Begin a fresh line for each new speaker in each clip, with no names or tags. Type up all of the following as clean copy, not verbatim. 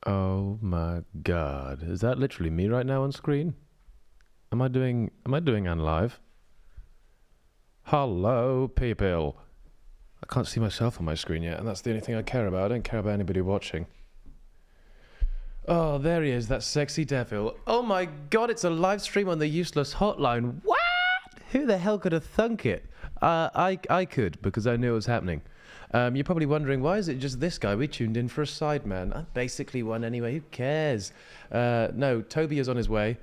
Oh my god. Is that literally me right now on screen? Am I doing on live? Hello, people. I can't see myself on my screen yet, and that's the only thing I care about. I don't care about anybody watching. Oh, there he is, that sexy devil. Oh my god, it's a live stream on the Useless Hotline. What? Who the hell could have thunk it? I could, because I knew it was happening. You're probably wondering, why is it just this guy? We tuned in for a sideman. I basically won anyway, who cares? No, Toby is on his way.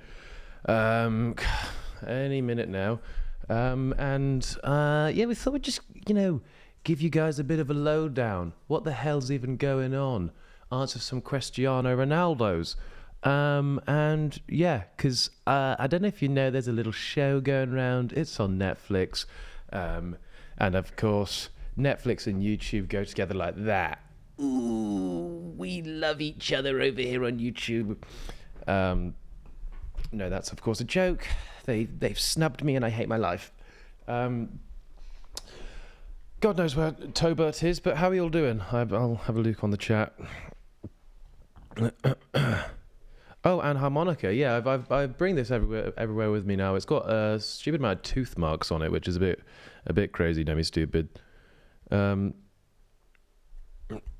Any minute now. Yeah, we thought we'd just, give you guys a bit of a lowdown. What the hell's even going on? Answer some Cristiano Ronaldos. And yeah, because I don't know if you know, there's a little show going around. It's on Netflix. And of course, Netflix and YouTube go together like that. Ooh, we love each other over here on YouTube. No, that's of course a joke. They've snubbed me and I hate my life. God knows where Tobert is, but how are you all doing? I'll have a look on the chat. Oh, and harmonica. Yeah, I bring this everywhere with me now. It's got a stupid amount of tooth marks on it, which is a bit crazy. Don't be stupid.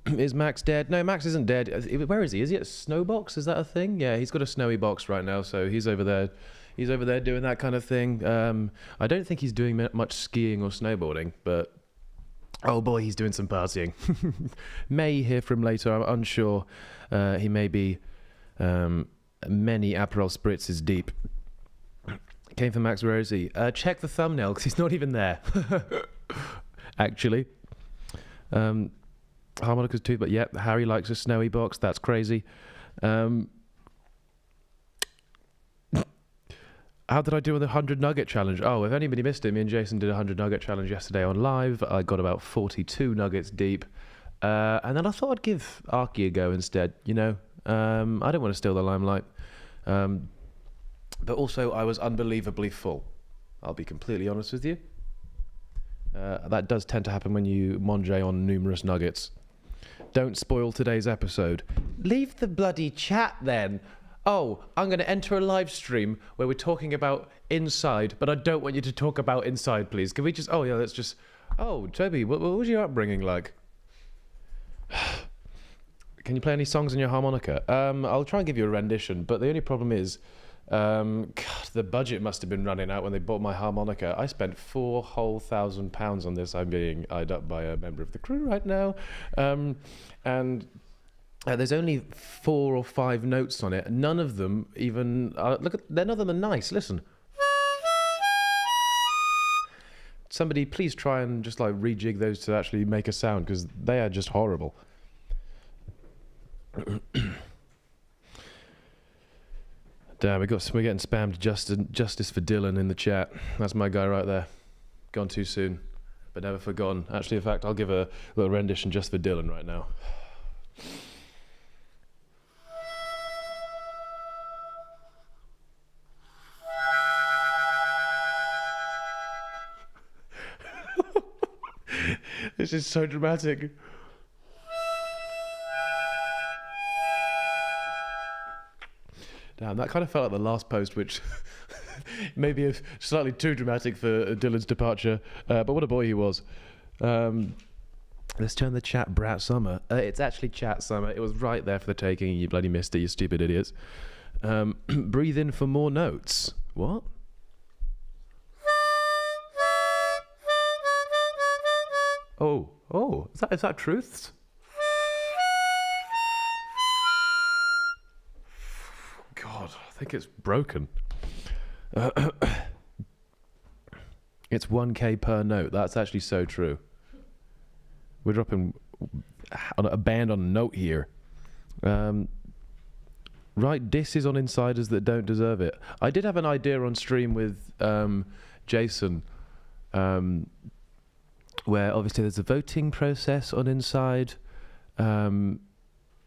Is Max dead? No, Max isn't dead. Where is he? Is he at Snowbox? Is that a thing? Yeah, he's got a snowy box right now, so he's over there. He's over there doing that kind of thing. I don't think he's doing much skiing or snowboarding, but oh boy, he's doing some partying. May hear from later. I'm unsure. He may be many Aperol spritzes deep. Came from Max. Where is he? Check the thumbnail because he's not even there. Actually. Harmonica's too, but yeah, Harry likes a snowy box. That's crazy. How did I do with the 100 nugget challenge? Oh, if anybody missed it, me and Jason did a 100 nugget challenge yesterday on live. I got about 42 nuggets deep. And then I thought I'd give Arky a go instead, I don't want to steal the limelight. But also, I was unbelievably full. I'll be completely honest with you. That does tend to happen when you mange on numerous nuggets. Don't spoil today's episode. Leave the bloody chat then. Oh, I'm going to enter a live stream where we're talking about inside, but I don't want you to talk about inside, please. Can we just... Oh, yeah, let's just... Oh, Toby, what was your upbringing like? Can you play any songs on your harmonica? I'll try and give you a rendition, but the only problem is... God, the budget must have been running out when they bought my harmonica. I spent £4,000 on this. I'm being eyed up by a member of the crew right now. And there's only 4 or 5 notes on it. None of them even... none of them are nice. Listen. Somebody please try and just rejig those to actually make a sound, because they are just horrible. Damn, we're getting spammed justice for Dylan in the chat. That's my guy right there. Gone too soon, but never forgotten. Actually, in fact, I'll give a little rendition just for Dylan right now. This is so dramatic. Damn, that kind of felt like the last post, which maybe slightly too dramatic for Dylan's departure. But what a boy he was. Let's turn the chat Brat Summer. It's actually Chat Summer. It was right there for the taking. You bloody missed it, you stupid idiots. Breathe in for more notes. What? Oh, is that truths? God, I think it's broken. It's 1k per note. That's actually so true. We're dropping a band on a note here. Right, disses on insiders that don't deserve it. I did have an idea on stream with Jason, where obviously there's a voting process on Inside.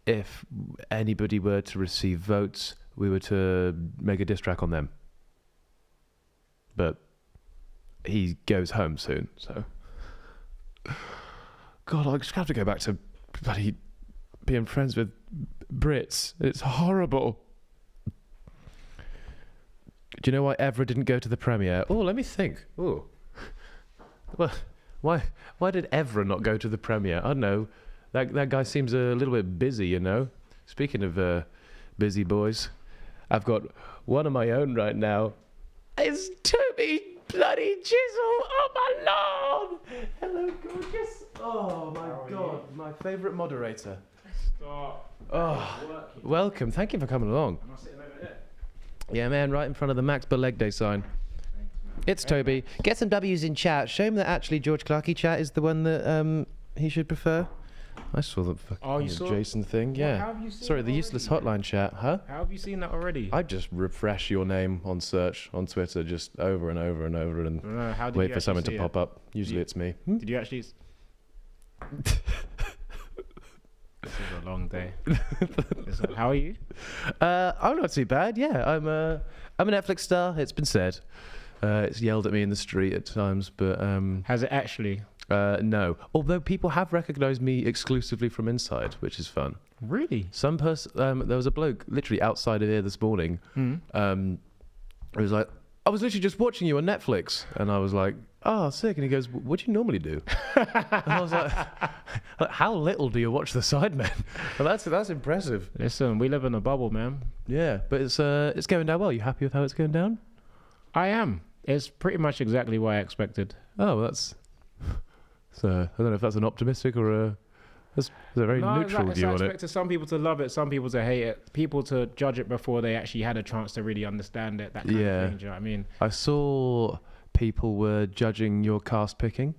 If anybody were to receive votes, we were to make a diss track on them. But he goes home soon, so... God, I just have to go back to bloody being friends with Brits. It's horrible. Do you know why Evra didn't go to the premiere? Oh, let me think. Oh, well, why did Evra not go to the premiere? I don't know. That guy seems a little bit busy, you know. Speaking of busy boys, I've got one of my own right now. It's Toby bloody Chisel. Oh my lord! Hello, gorgeous. Oh my god, my favourite moderator.
Stop.
Oh, welcome. Thank you for coming along.
I'm not sitting over there.
Yeah, man, right in front of the Max Balegde sign. It's Toby. Get some W's in chat. Show him that actually George Clarke chat is the one that he should prefer. I saw the fucking Jason thing. Yeah.
How have you seen
Sorry,
that
the Useless
already?
Hotline chat, huh?
How have you seen that already?
I just refresh your name on search on Twitter just over and over and over and
No, how did
wait
you
for something
actually
to
see
pop up. Usually it's me.
Did you actually? This is a long day. How are you?
I'm not too bad. Yeah, I'm a Netflix star. It's been said. It's yelled at me in the street at times, but
Has it actually?
no. Although people have recognised me exclusively from inside, which is fun.
Really?
Some person, there was a bloke literally outside of here this morning. It was like, I was literally just watching you on Netflix, and I was like, oh, sick. And he goes, what do you normally do? And I was like, how little do you watch the Sidemen? Well, that's impressive.
Listen, we live in a bubble, man.
Yeah, but it's going down well. You happy with how it's going down?
I am. It's pretty much exactly what I expected.
Oh, that's. So I don't know if that's an optimistic or a very neutral view
I
on it.
expected some people to love it, some people to hate it, people to judge it before they actually had a chance to really understand it. That kind of thing. Do you know what I mean?
I saw people were judging your cast picking,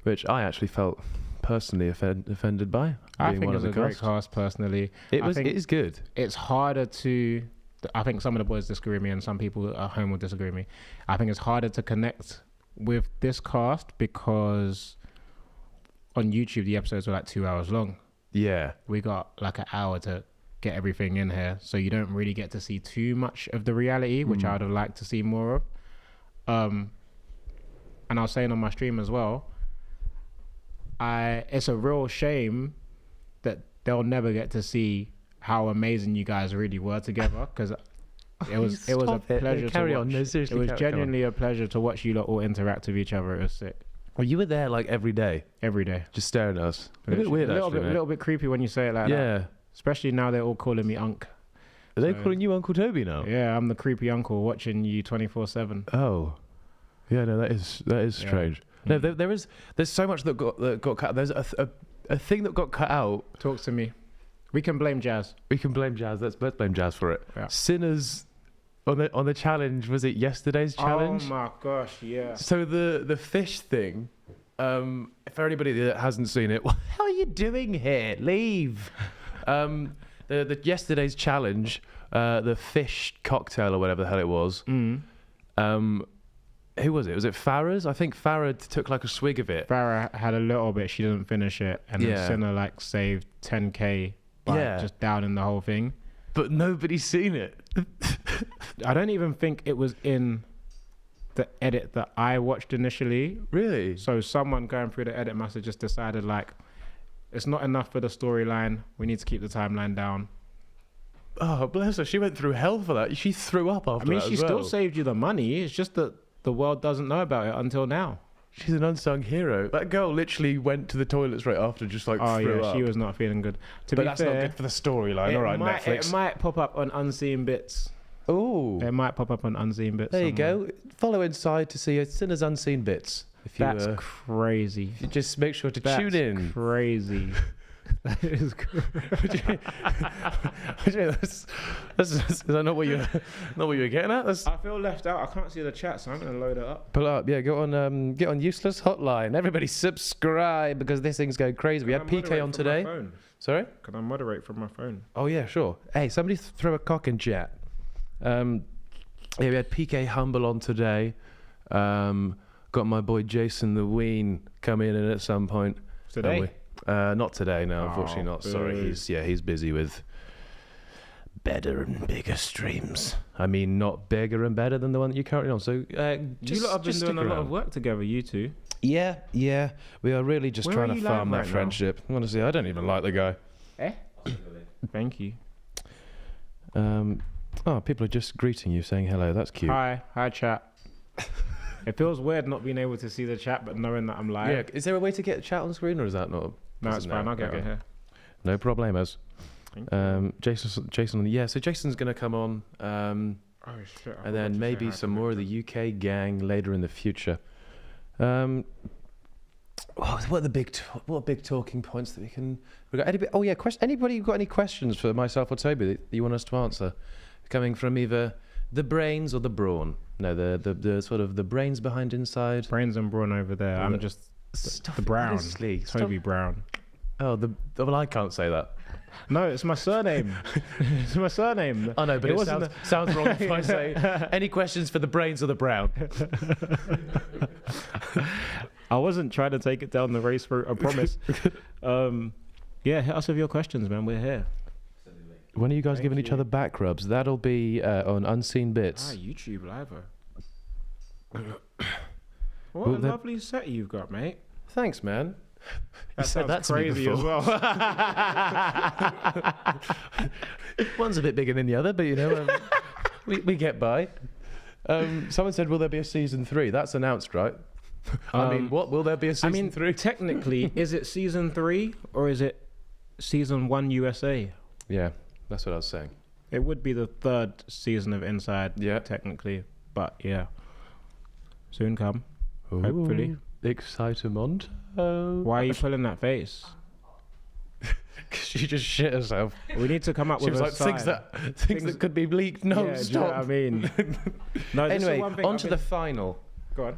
which I actually felt personally offended by.
I
being
think
one
it's
of
a
the
great
cast.
cast personally.
It is good.
It's harder to. I think some of the boys disagree with me, and some people at home will disagree with me. I think it's harder to connect with this cast because on YouTube the episodes were like 2 hours long.
Yeah.
We got like an hour to get everything in here, so you don't really get to see too much of the reality, which I would have liked to see more of. And I was saying on my stream as well, it's a real shame that they'll never get to see how amazing you guys really were together, because it was a pleasure to watch.
No, seriously,
it was genuinely a pleasure to watch you lot all interact with each other. It was sick.
Well, you were there like every day,
Just
staring at us. A bit weird,
a
actually.
a little bit creepy when you say it like that.
Yeah.
Especially now they're all calling me Unc.
Are they calling you Uncle Toby now?
Yeah, I'm the creepy uncle watching you 24/7.
Oh. Yeah, no, that is strange. No, there's so much that got cut. There's a thing that got cut out.
Talk to me. We can blame Jazz.
We can blame Jazz. Let's blame Jazz for it.
Yeah.
Sinners on the challenge. Was it yesterday's challenge?
Oh my gosh, yeah.
So the fish thing. For anybody that hasn't seen it, what the hell are you doing here? Leave. The yesterday's challenge, the fish cocktail or whatever the hell it was. Who was it? Was it Farah's? I think Farah took like a swig of it.
Farah had a little bit. She didn't finish it, and then Sinner like saved 10k by just downing the whole thing.
But nobody's seen it.
I don't even think it was in the edit that I watched initially.
Really?
So someone going through the edit must have just decided like, it's not enough for the storyline. We need to keep the timeline down.
Oh, bless her. She went through hell for that. She threw up after that.
I mean, she still saved you the money. It's just that the world doesn't know about it until now.
She's an unsung hero. That girl literally went to the toilets right after, just like threw up.
She was not feeling good.
But that's not good for the storyline. All right, Netflix.
It might pop up on Unseen Bits.
Oh.
It might pop up on Unseen Bits.
There you go. Follow inside to see Sinner's Unseen Bits.
That's crazy.
You just make sure to tune in.
Crazy. That is crazy.
Is that not what you're getting at?
I feel left out. I can't see the chat, so I'm gonna load it up.
Pull up, yeah. Get on Useless Hotline. Everybody subscribe because this thing's going crazy. We had PK on today. Sorry?
Can I moderate from my phone?
Oh yeah, sure. Hey, somebody throw a cock in chat. Yeah, we had PK Humble on today. Got my boy Jason the Ween coming in at some point.
Today?
Not today, no, unfortunately not. Sorry, he's busy with better and bigger streams. I mean, not bigger and better than the one that you're currently on. So
you lot have been doing a lot of work together, you two.
Yeah, we are really just trying to farm that friendship. Honestly, I don't even like the guy.
Thank you.
People are just greeting you, saying hello. That's cute.
Hi chat. It feels weird not being able to see the chat, but knowing that I'm live.
Yeah. Is there a way to get chat on screen, or is that not?
No, it's fine. I'll get it here.
No problemos.
Thank you.
Jason. Yeah. So Jason's gonna come on.
Oh shit!
And then maybe some more of the UK gang later in the future. What are the big talking points that we got? Anybody got any questions for myself or Toby that you want us to answer, coming from either the brains or the brawn? No, the sort of the brains behind inside.
Brains and brawn over there. I'm just the Brown.
Honestly,
Toby Brown.
Oh, well, I can't say that.
No, it's my surname. It's my surname.
I know, but it sounds wrong if I say any questions for the brains or the brown.
I wasn't trying to take it down the race route, I promise. Yeah, hit us with your questions, man. We're here.
When are you guys giving each other back rubs? That'll be on Unseen Bits.
YouTube Live. What a lovely set you've got, mate.
Thanks, man.
That sounds crazy as well.
One's a bit bigger than the other, but we get by. Someone said, will there be a season 3? That's announced, right? What will there be a season 3?
Technically, is it season 3 or is it season 1 USA?
Yeah, that's what I was saying.
It would be the 3rd season of Inside, technically, but yeah, soon come.
Ooh, hopefully. Excitement.
Why are you pulling that face?
Because she just shit herself.
We need to come up with a sign.
Things that could be leaked. No,
yeah,
stop.
Do you know what I mean? No,
anyway, on to the final.
Go on.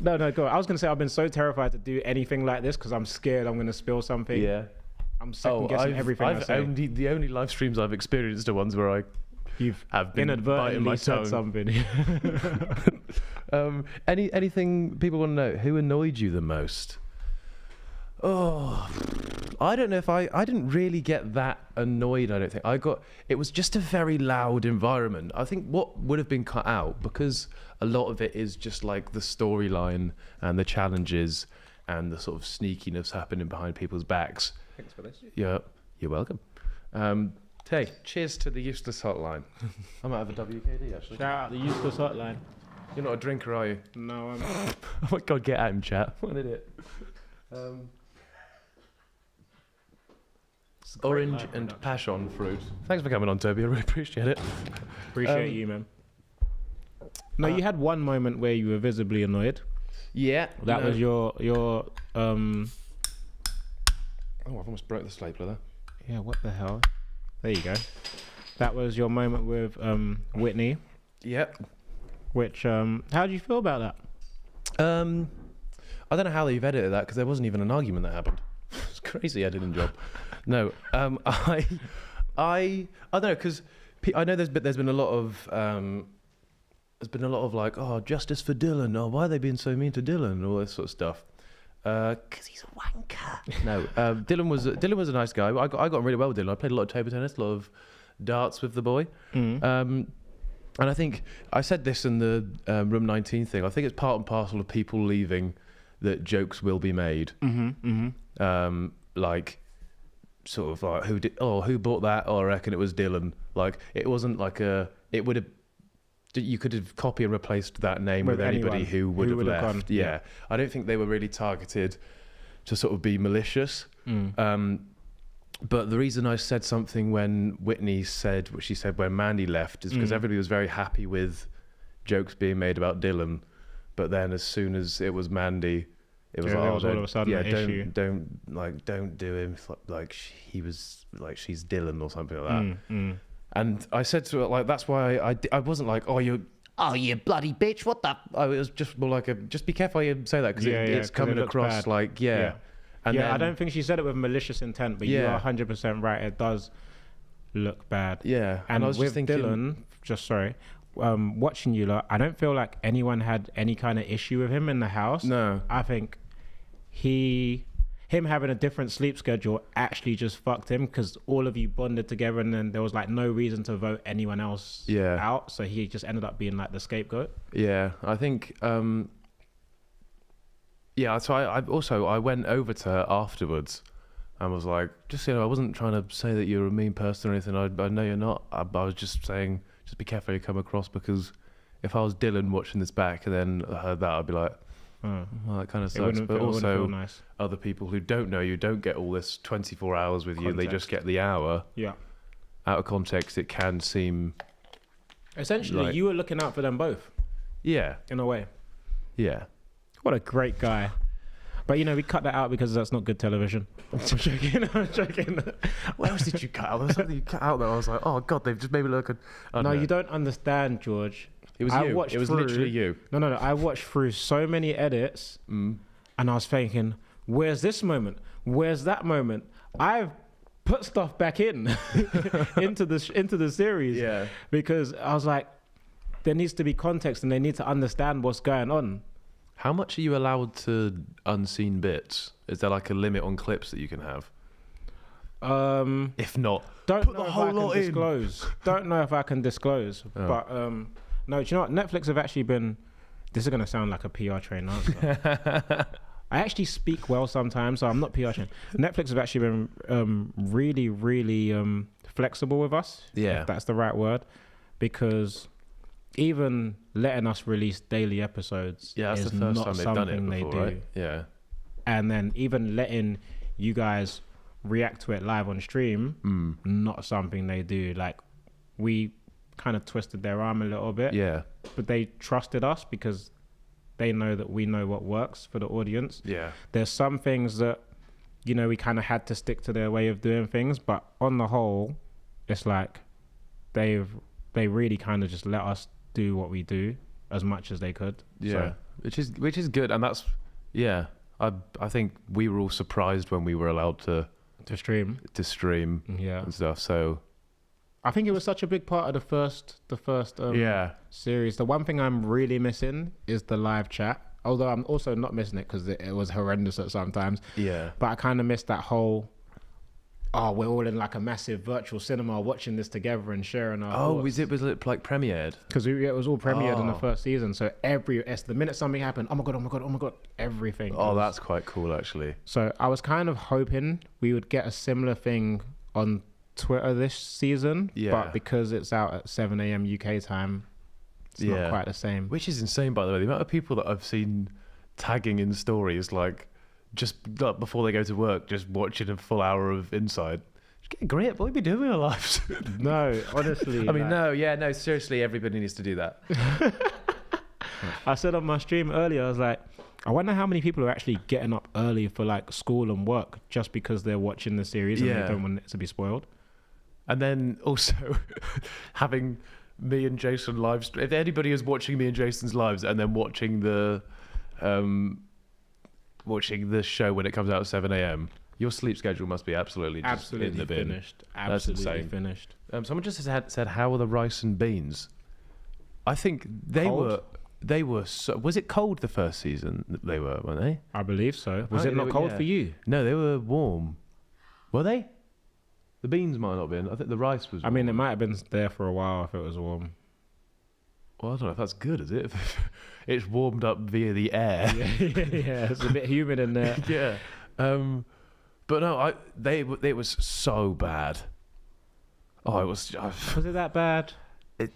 No, go on. I was going to say I've been so terrified to do anything like this because I'm scared I'm going to spill something.
Yeah.
I'm second guessing everything I say.
The only live streams I've experienced are ones where have been
inadvertently said something.
Anything people want to know? Who annoyed you the most? Oh, I don't know if I didn't really get that annoyed. I don't think it was just a very loud environment. I think what would have been cut out, because a lot of it is just like the storyline and the challenges and the sort of sneakiness happening behind people's backs.
Thanks for this.
Yeah, you're welcome. Hey, cheers to the Useless Hotline. I might have a WKD actually.
Shout out the Useless Hotline.
You're not a drinker, are you?
No, I'm
not. Oh my God, get at him, chat. What an idiot. Orange and passion fruit. Thanks for coming on, Toby. I really appreciate it.
Appreciate you, man. No, you had one moment where you were visibly annoyed.
Yeah.
That was your
Oh, I've almost broke the stapler there.
Yeah, what the hell? There you go. That was your moment with Whitney.
Yep.
Which, how do you feel about that?
I don't know how they've edited that, because there wasn't even an argument that happened. It's crazy editing job. No, I don't know, because I know there's been a lot of like, oh, justice for Dylan. Oh, why are they being so mean to Dylan? All this sort of stuff. Because he's a wanker. No, Dylan was a nice guy. I got on really well with Dylan. I played a lot of table tennis, a lot of darts with the boy. And I think I said this in the Room 19 thing. I think it's part and parcel of people leaving that jokes will be made. Like, sort of like, who bought that? Oh, I reckon it was Dylan. Like, it wasn't like you could have copy and replaced that name with anybody who would have left. Gone. Yeah. I don't think they were really targeted to sort of be malicious. But the reason I said something when Whitney said what she said when Mandy left is because everybody was very happy with jokes being made about Dylan, but then as soon as it was Mandy, it was
all of a sudden an issue.
Don't do him like he was like she's Dylan or something like that. And I said to her, like, that's why I wasn't like, oh, you bloody bitch, what the? It was just more like just be careful how you say that, because it's coming across bad. Like, And
I don't think she said it with malicious intent, but you are 100% right. It does look bad.
Yeah.
And I was with just thinking, Dylan, watching you lot, I don't feel like anyone had any kind of issue with him in the house.
No.
I think him having a different sleep schedule actually just fucked him, because all of you bonded together and then there was like no reason to vote anyone else out. So he just ended up being like the scapegoat.
Yeah, I think... so I went over to her afterwards and was like, just, I wasn't trying to say that you're a mean person or anything. I know you're not. I was just saying, just be careful how you come across, because if I was Dylan watching this back and then I heard that, I'd be like, well, that kind of sucks. But also, nice. Other people who don't know you don't get all this 24 hours with context. You. They just get the hour.
Yeah.
Out of context, it can seem...
Essentially, like, you were looking out for them both.
Yeah.
In a way.
Yeah.
What a great guy. But, we cut that out because that's not good television. I'm joking.
What else did you cut out? There was something you cut out that I was like, oh, God, they've just made me look...
No, you don't understand, George.
It was you. It was literally you.
No. I watched through so many edits, and I was thinking, where's this moment? Where's that moment? I've put stuff back in into the series, because I was like, there needs to be context, and they need to understand what's going on.
How much are you allowed to unseen bits? Is there like a limit on clips that you can have? If not,
don't know if I can disclose. Don't know if I can disclose, but. No, do you know what? Netflix have actually been... This is going to sound like a PR trained answer. I actually speak well sometimes, so I'm not PR trained. Netflix have actually been really, really flexible with us, if that's the right word, because even letting us release daily episodes
that's
is
the first
not
time they've
something
done it before,
they do.
Right? Yeah.
And then even letting you guys react to it live on stream, not something they do. Like, we... kind of twisted their arm a little bit, but they trusted us because they know that we know what works for the audience. There's some things that we kind of had to stick to their way of doing things, but on the whole it's like they really kind of just let us do what we do as much as they could,
which is good. And that's I think we were all surprised when we were allowed to stream and stuff, so
I think it was such a big part of the first series. The one thing I'm really missing is the live chat. Although I'm also not missing it because it was horrendous at some times.
Yeah.
But I kind of missed that whole, we're all in like a massive virtual cinema watching this together and sharing our thoughts.
Was it like premiered?
Because it was all premiered in the first season. So the minute something happened, oh my God, everything.
That's quite cool actually.
So I was kind of hoping we would get a similar thing on Twitter this season, but because it's out at 7 a.m. UK time, it's not quite the same. Which
is insane, by the way. The amount of people that I've seen tagging in stories, like just before they go to work, just watching a full hour of Inside. Just get a grip. What are we doing in our lives?
No, honestly.
I mean, seriously, everybody needs to do that.
I said on my stream earlier, I was like, I wonder how many people are actually getting up early for like school and work just because they're watching the series and they don't want it to be spoiled.
And then also having me and Jason live stream. If anybody is watching me and Jason's lives and then watching the show when it comes out at 7 a.m., your sleep schedule must be absolutely in the bin.
Finished. Absolutely finished.
Someone just said, how are the rice and beans? I think they were so... Was it cold the first season? They were, weren't they?
I believe so. Was it not cold for you?
No, they were warm. Were they? The beans might not have been. I think the rice was warm.
I mean, it might have been there for a while if it was warm.
Well, I don't know if that's good, is it? It's warmed up via the air.
Yeah, it's a bit humid in there.
Yeah. But no, it was so bad. Oh, it was...
Was it that bad?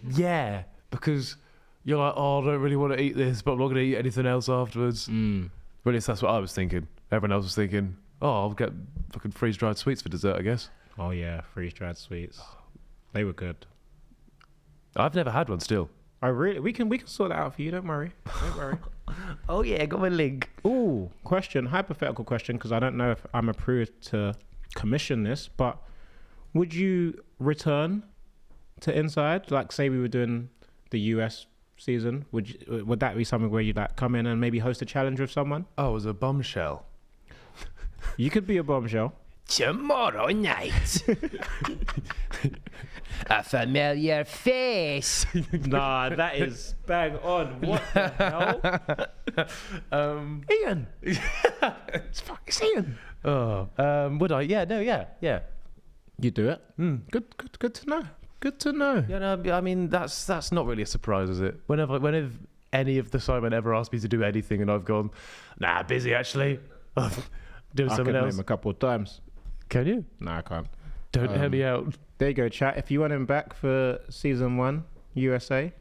Yeah, because you're like, I don't really want to eat this, but I'm not going to eat anything else afterwards. But at least that's what I was thinking. Everyone else was thinking, I'll get fucking freeze-dried sweets for dessert, I guess.
Oh yeah, freeze-dried sweets. They were good.
I've never had one still.
We can sort that out for you. Don't worry.
Oh yeah, got my link.
Ooh, hypothetical question, because I don't know if I'm approved to commission this, but would you return to Inside? Like, say we were doing the US season, would that be something where you'd like come in and maybe host a challenge with someone?
Oh, as a bombshell.
You could be a bombshell.
Tomorrow night. A familiar face.
Nah, that is bang on. What the hell? Ian. It's Ian.
Would I? Yeah, no, yeah.
You do it? Good to know. Good to know.
Yeah, no, I mean, that's not really a surprise, is it? Whenever any of the Simon ever asked me to do anything and I've gone, nah, busy actually. Doing something else.
Name a couple of times.
Can you?
No, I can't.
Don't hear me out.
There you go, chat. If you want him back for season 1, USA,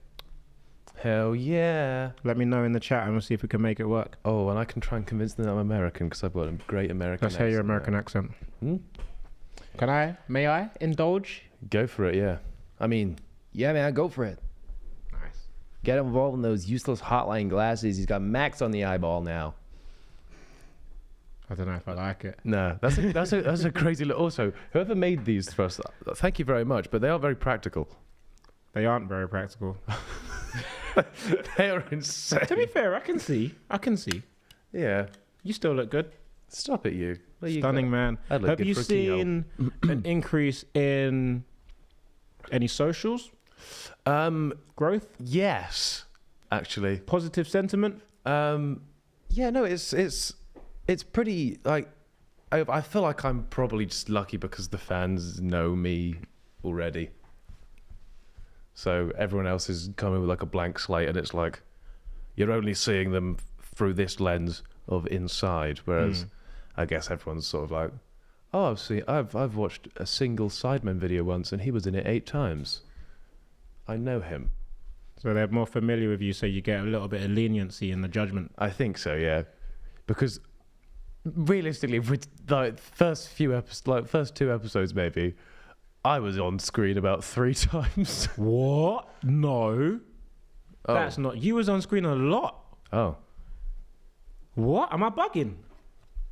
hell yeah.
let me know in the chat and we'll see if we can make it work.
Oh, and I can try and convince them that I'm American because I've got a great American
Let's hear your American accent. May I indulge?
Go for it, yeah. I mean, yeah, man, go for it.
Nice.
Get involved in those useless hotline glasses. He's got Max on the eyeball now.
I don't know if I like it.
No, that's a crazy look. Also, whoever made these for us, thank you very much, but they are very practical.
They aren't very practical.
They are insane.
To be fair, I can see.
Yeah.
You still look good.
Stop it, you.
Stunning, man. Have you seen an increase in any socials? Growth?
Yes, actually.
Positive sentiment?
Yeah, no, it's pretty, like, I feel like I'm probably just lucky because the fans know me already. So everyone else is coming with like a blank slate, and it's like you're only seeing them through this lens of inside, whereas I guess everyone's sort of like, oh, I've watched a single Sidemen video once, and he was in it 8 times. I know him.
So they're more familiar with you, so you get a little bit of leniency in the judgment.
I think so, yeah, because realistically, with like first 2 episodes, maybe I was on screen about 3 times.
What? No, that's not. You was on screen a lot.
Oh,
what? Am I bugging?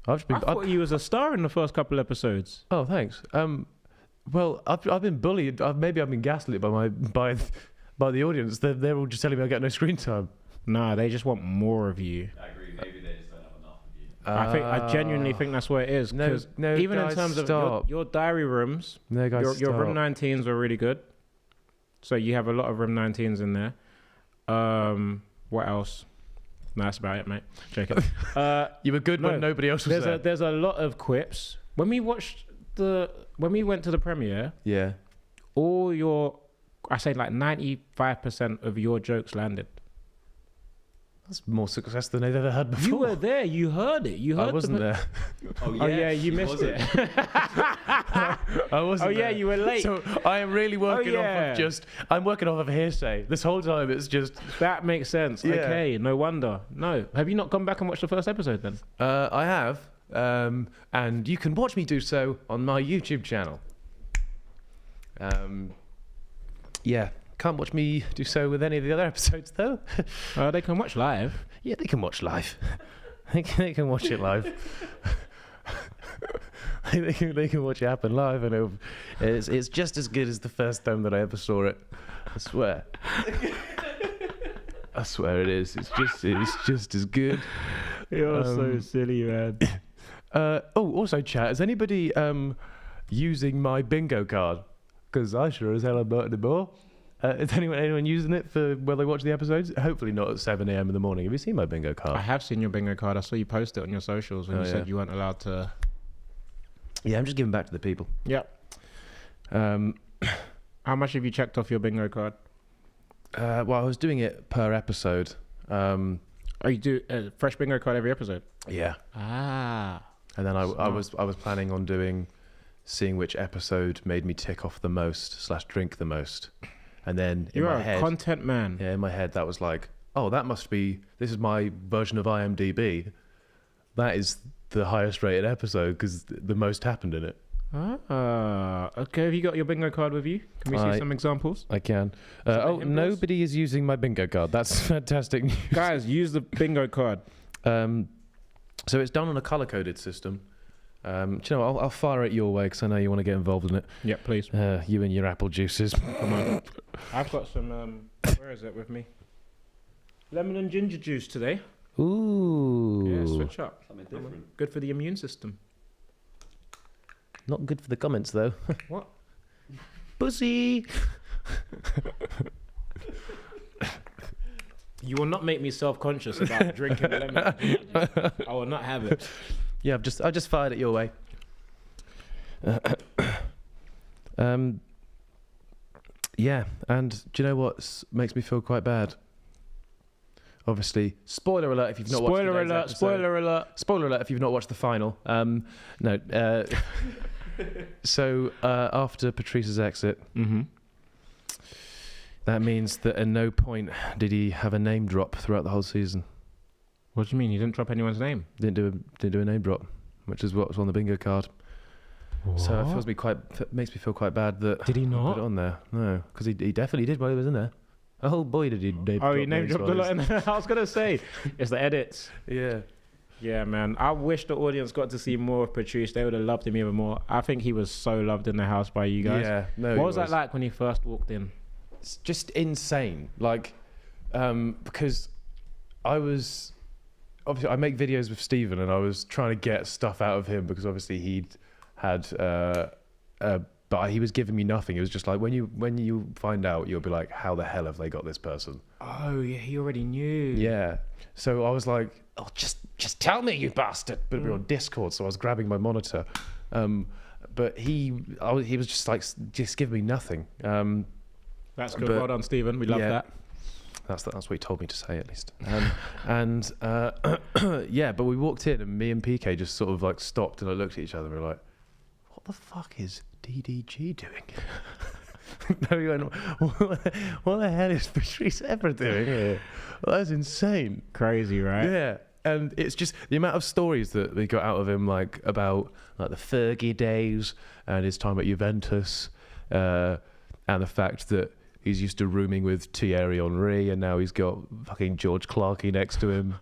I thought you was a star in the first couple episodes.
Oh, thanks. Well, I've been bullied. Maybe I've been gaslit by the audience. They're all just telling me I get no screen time.
Nah, they just want more of you.
I agree. Maybe they just don't have enough of you.
I genuinely think that's what it is.
No,
even
guys,
in terms of your diary rooms,
no, guys,
your room 19s were really good. So you have a lot of room 19s in there. What else? No, that's about it, mate. Joking.
You were good when nobody else was there.
There's a lot of quips. When we went to the premiere,
yeah,
I say like 95% of your jokes landed.
That's more success than they've ever had before.
You were there. You heard it.
I wasn't there.
Oh
yeah, you missed it.
I wasn't.
Oh yeah,
there.
you were late.
So I am really working off of I'm working off of hearsay. This whole time it's just.
That makes sense.
Yeah.
Okay, no wonder. No, have you not gone back and watched the first episode then?
I have, and you can watch me do so on my YouTube channel. Yeah. Can't watch me do so with any of the other episodes, though.
They can watch live.
Yeah, they can watch live. they can watch it live. they can watch it happen live, and it's just as good as the first time that I ever saw it. I swear. I swear it is. It's just as good.
You're so silly, man.
Also, chat. Is anybody using my bingo card? Because I sure as hell am not anymore. Is anyone using it for while they watch the episodes? Hopefully not at 7 a.m. in the morning. Have you seen my bingo card?
I have seen your bingo card. I saw you post it on your socials when you said you weren't allowed to.
Yeah, I'm just giving back to the people.
Yep. How much have you checked off your bingo card?
Well, I was doing it per episode.
Oh, you do a fresh bingo card every episode?
Yeah.
Ah.
And then I was planning on seeing which episode made me tick off the most / drink the most. And then in my head,
content man.
Yeah, in my head that was like, oh, this is my version of IMDb. That is the highest rated episode because the most happened in it.
Okay. Have you got your bingo card with you? Can we see some examples?
I can. Nobody is using my bingo card. That's fantastic news.
Guys, use the bingo card.
So it's done on a color-coded system. Do you know, I'll fire it your way because I know you want to get involved in it.
Yeah, please.
You and your apple juices.
Come on. I've got some, where is it with me? Lemon and ginger juice today.
Ooh.
Yeah, switch up.
Something different.
Good for the immune system.
Not good for the comments, though.
What?
Pussy.
You will not make me self-conscious about drinking lemon and ginger juice. I will not have it.
Yeah, I've just fired it your way. Yeah, and do you know what makes me feel quite bad? Obviously, spoiler alert if you've not watched
Spoiler alert!
Spoiler alert if you've not watched the final. No. So after Patrice's exit, that means that at no point did he have a name drop throughout the whole season.
What do you mean? You didn't drop anyone's name?
Didn't do a name drop, which is what was on the bingo card.
What?
So it makes me feel quite bad that
Did he not
put it on there. No, because he definitely did while he was in there. Oh boy, did he name
Oh,
drop
he name
names
dropped a
while
lot in there. I was going to say, it's the edits.
Yeah.
Yeah, man. I wish the audience got to see more of Patrice. They would have loved him even more. I think he was so loved in the house by you guys.
Yeah. No.
What was that like when he first walked in?
It's just insane. Like, because I make videos with Stephen, and I was trying to get stuff out of him because obviously he'd had, but he was giving me nothing. It was just like when you find out, you'll be like, how the hell have they got this person?
Oh yeah, he already knew.
Yeah. So I was like, oh, just tell me, you bastard. But we were on Discord, so I was grabbing my monitor. But he was just giving me nothing.
That's good. Well done, Stephen. We love that.
That's what he told me to say, at least. Yeah, but we walked in, and me and PK just sort of like stopped, and I looked at each other, and we were like, what the fuck is DDG doing? No, we went, what the hell is Patrice ever doing here? Well, that's insane.
Crazy, right?
Yeah. And it's just the amount of stories that we got out of him, like about like the Fergie days and his time at Juventus, and the fact that he's used to rooming with Thierry Henry, and now he's got fucking George Clarke next to him.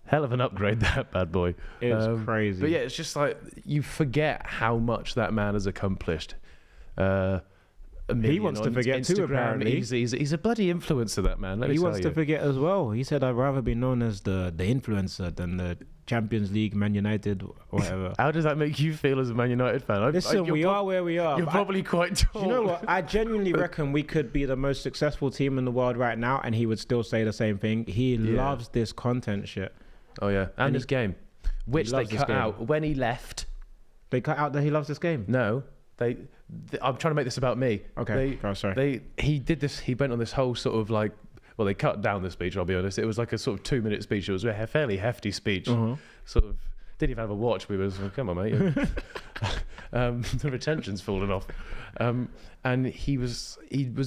Hell of an upgrade, that bad boy.
It's crazy.
But yeah, it's just like you forget how much that man has accomplished.
He wants to forget
Instagram.
too, apparently.
He's a bloody influencer, that man.
He wants to forget as well. He said, I'd rather be known as the influencer than the Champions League, Man United, or whatever.
How does that make you feel as a Man United fan?
Listen, we are where we are.
You're probably quite tall.
You know what? I genuinely reckon we could be the most successful team in the world right now, and he would still say the same thing. He loves this content shit.
Oh, yeah. And his game. Which they cut out when he left.
They cut out that he loves this game?
No. I'm trying to make this about me.
Okay. Sorry.
He did this. He went on this whole sort of like. Well, they cut down the speech. I'll be honest. It was like a sort of 2-minute speech. It was a fairly hefty speech. Sort of didn't even have a watch. We was come on, mate. The retention's fallen off. And he was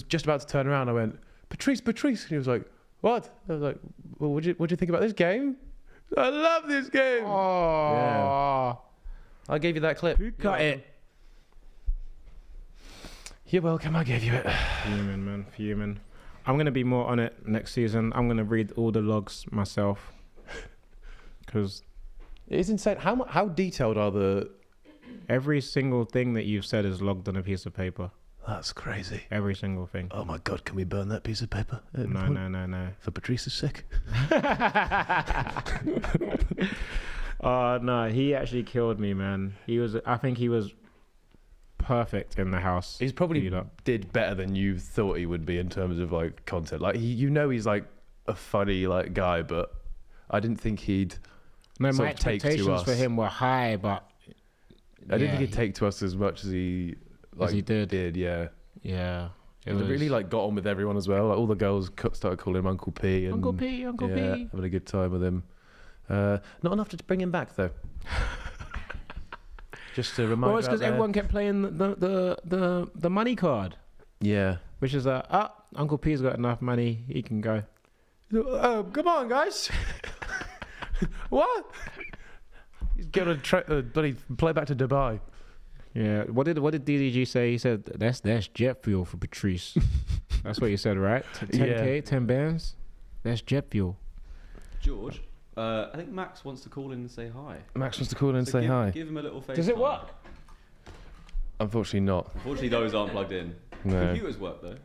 just about to turn around. I went, Patrice. And he was like, what? I was like, well, what do you think about this game? I love this game.
Oh.
Yeah. I gave you that clip.
Who cut it?
You're welcome. I gave you it.
Fuming, man. Fuming. I'm going to be more on it next season. I'm going to read all the logs myself. Because
it is insane. How detailed are the...
Every single thing that you've said is logged on a piece of paper.
That's crazy.
Every single thing.
Oh my God, can we burn that piece of paper?
No.
For Patrice's sake.
Oh, no. He actually killed me, man. I think he was perfect in the house.
He's probably did better than you thought he would be in terms of like content. Like he's like a funny like guy, but I didn't think he'd.
No, my expectations for him were high, but
I didn't think he'd take to us as much as he did. Yeah. It really like got on with everyone as well. Like all the girls started calling him Uncle P. And,
Uncle P.
Having a good time with him. Not enough to bring him back though. Just to remind.
Well, it's because everyone kept playing the money card.
Yeah.
Which is Uncle P's got enough money, he can go.
Come on, guys. What? He's going to bloody play back to Dubai.
Yeah. What did DDG say? He said that's jet fuel for Patrice. That's what he said, right? 10K, 10 bands. That's jet fuel.
George. I think Max wants to call in and say hi.
Max wants to call in and say hi.
Give him a little face.
Does it work?
Unfortunately not.
Unfortunately, those aren't plugged in.
No.
Computers work though.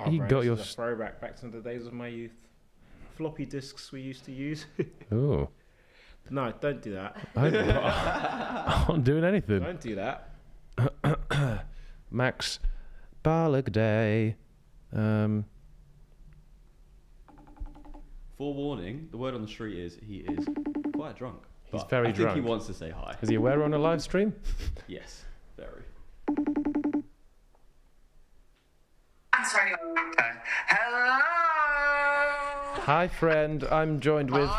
You got your
throwback back to the days of my youth. Floppy disks we used to use.
Oh.
No, don't do that.
I'm not doing anything.
Don't do that.
Max Balegde.
Forewarning, the word on the street is he is quite drunk.
He's very drunk.
I think he wants to say hi.
Is he aware we're on a live stream?
Yes, very.
Answering. Hello.
Hi, friend. I'm joined with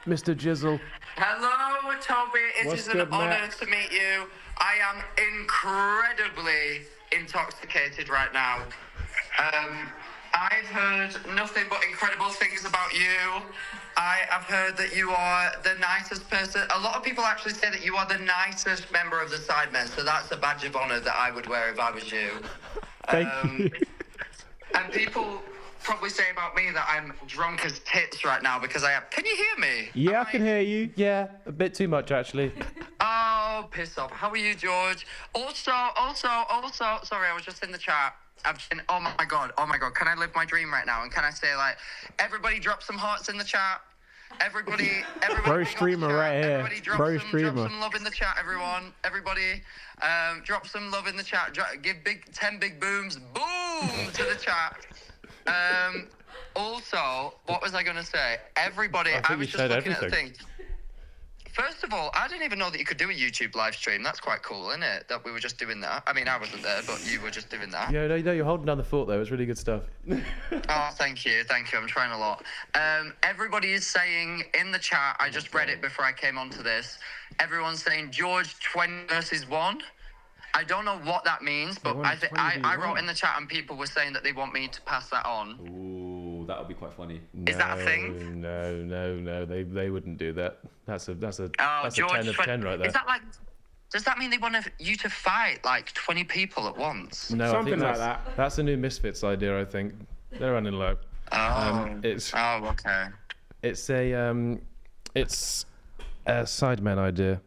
Mr. Jizzle.
Hello, Toby. It
What's
is an
good,
honor
Max?
to meet you. I am incredibly intoxicated right now. I've heard nothing but incredible things about you. I have heard that you are the nicest person. A lot of people actually say that you are the nicest member of the Sidemen, so that's a badge of honor that I would wear if I was you.
Thank you.
And people probably say about me that I'm drunk as tits right now because I am. Can you hear me?
Yeah, I can hear you.
Yeah, a bit too much actually.
Oh, piss off. How are you, George? Also, sorry, I was just in the chat. Oh my god, can I live my dream right now? And can I say, like, everybody drop some hearts in the chat? Everybody
Pro
big up
streamer
the chat.
right here.
Everybody drop
Pro
some
streamer.
love in the chat, everyone. Everybody, drop some love in the chat. Give 10 big booms. Boom to the chat. Also, what was I going to say? Everybody, I was just looking at the thing. First of all, I didn't even know that you could do a YouTube live stream. That's quite cool, isn't it? That we were just doing that. I mean, I wasn't there, but you were just doing that.
Yeah, no, you're holding down the fort though. It's really good stuff.
Oh, thank you. I'm trying a lot. Everybody is saying in the chat, I just read it before I came onto this, everyone's saying George 20 versus 1. I don't know what that means, but I wrote in the chat and people were saying that they want me to pass that on.
Ooh, that would be quite funny.
Is that a thing?
No. They wouldn't do that. That's a
George,
10 of 10 right there.
Is that like? Does that mean they want you to fight like 20 people at once?
No,
Something
I think
like that.
That's a new Misfits idea. I think they're running low.
Okay.
It's a Sidemen idea.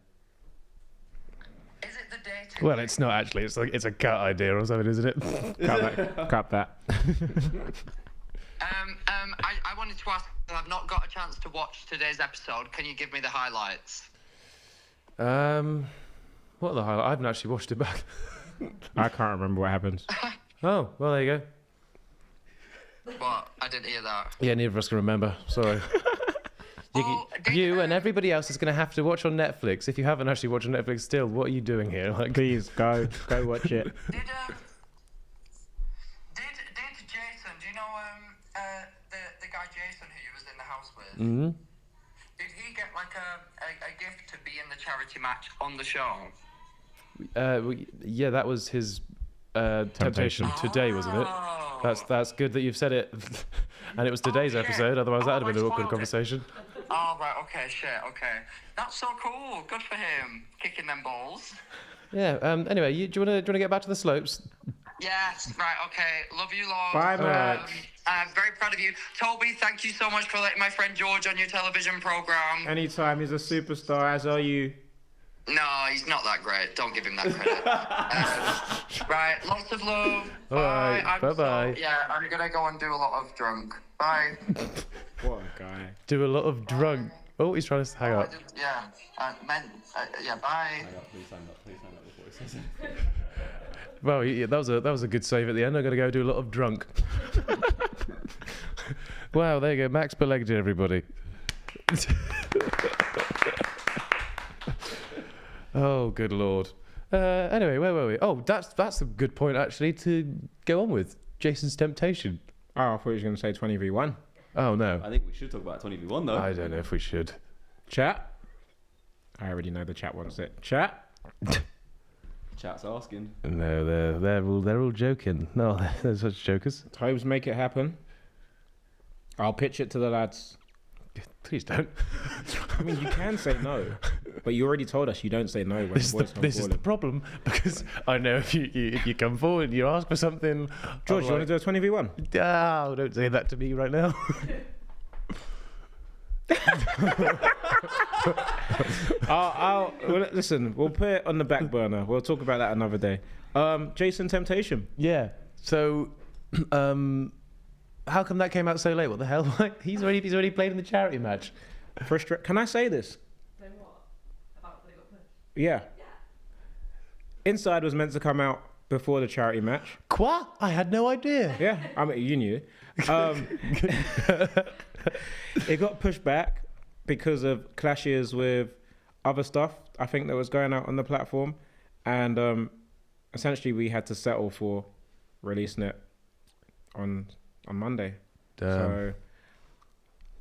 Is it the dating?
Well, it's not actually. It's a cut idea or something, isn't it?
Cut that.
I wanted to ask. I've not got a chance to watch today's episode. Can you give me the highlights?
What are the highlights? I haven't actually watched it back.
I can't remember what happens.
Oh, well, there you go.
What? I didn't hear that.
Yeah, neither of us can remember. Sorry. You and everybody else is going to have to watch on Netflix. If you haven't actually watched on Netflix still, what are you doing here? Like,
Please go watch it.
Did Jason? Do you know the guy Jason who you was in the house with?
Mm-hmm.
Did he get like a gift to be in the charity match on the show?
Yeah, that was his temptation today, wasn't it? That's good that you've said it. And it was today's episode, otherwise that would have been an awkward conversation.
Oh, right, okay, okay. That's so cool. Good for him, kicking them balls.
Yeah, anyway, do you want to get back to the slopes?
Yes, right, okay. Love you, Lord.
Bye, Max.
I'm very proud of you. Toby, thank you so much for letting my friend George on your television program.
Anytime, he's a superstar, as are you.
No, he's not that great. Don't give him that credit. Right, lots of love.
All right, bye-bye.
I'm going to go and do a lot of drunk. Bye.
What a guy.
Do a lot of drunk. Oh, he's trying to hang up.
Bye.
Hang up, please hang up before it says it.
Well, yeah, that was a good save at the end. I'm going to go do a lot of drunk. Wow, there you go. Max Balegde, everybody. Oh, good lord. Anyway, where were we? Oh, that's a good point, actually, to go on with. Jason's temptation.
Oh, I thought you were going to say 20v1.
Oh, no.
I think we should talk about 20v1 though.
I don't know if we should.
Chat? I already know the chat wants it. Chat?
Chat's asking.
No, they're all joking. No, they're such jokers.
Tobes, make it happen. I'll pitch it to the lads.
Please don't.
I mean, you can say no, but you already told us you don't say no when
This
the
is the problem, because I know if you come forward and you ask for something.
George, you want to do a 20v1?
Oh, don't say that to me right now.
Well, listen, we'll put it on the back burner. We'll talk about that another day. Jason Temptation.
Yeah. So, how come that came out so late? What the hell? He's already played in the charity match.
Can I say this?
Say what? About they got pushed?
Yeah. Inside was meant to come out before the charity match.
Quoi? I had no idea.
Yeah, I mean, you knew. It got pushed back because of clashes with other stuff, I think, that was going out on the platform. And essentially we had to settle for releasing it on Monday.
Damn.
So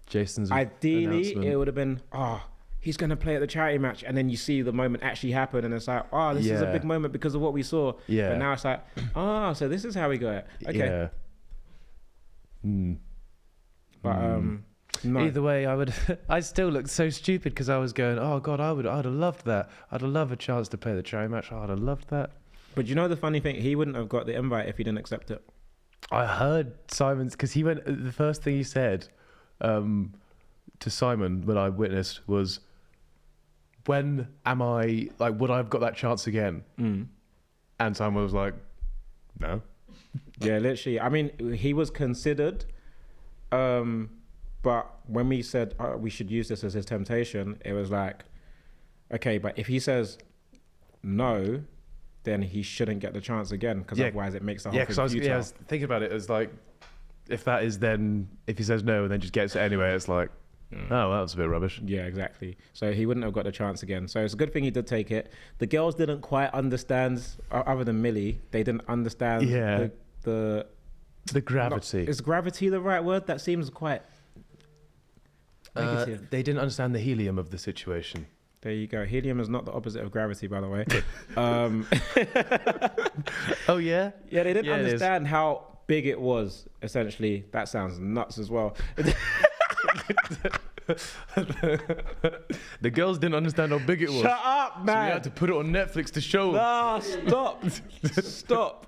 Jason's
ideally
announcement.
it would have been, he's going to play at the charity match. And then you see the moment actually happen. And it's like, oh, this is a
Yeah.
big moment because of what we saw.
Yeah.
But now it's like, oh, so this is how we got it. Okay.
Yeah.
But no.
Either way, I still looked so stupid because I was going, oh God, I'd have loved that. I'd have loved a chance to play the charity match. I'd have loved that.
But you know the funny thing? He wouldn't have got the invite if he didn't accept it.
I heard Simon's, because he went, the first thing he said to Simon when I witnessed was, when am I, like, would I have got that chance again? And Simon was like, no.
Yeah, literally. I mean, he was considered, but when we said we should use this as his temptation, it was like, okay, but if he says no, then he shouldn't get the chance again, because otherwise it makes the whole thing futile.
I was thinking about it as like, if that is then, if he says no and then just gets it anyway, it's like, oh, well, that was a bit rubbish.
Yeah, exactly. So he wouldn't have got the chance again. So it's a good thing he did take it. The girls didn't quite understand, other than Millie, they didn't understand the
gravity.
Is gravity the right word? That seems quite negative.
They didn't understand the helium of the situation.
There you go. Helium is not the opposite of gravity, by the way.
Oh, yeah?
Yeah, they didn't
Yeah, it is.
understand how big it was, essentially. That sounds nuts as well.
The girls didn't understand how big it was.
Shut up,
So we
man.
had to put it on Netflix to show them.
Nah, stop. Stop.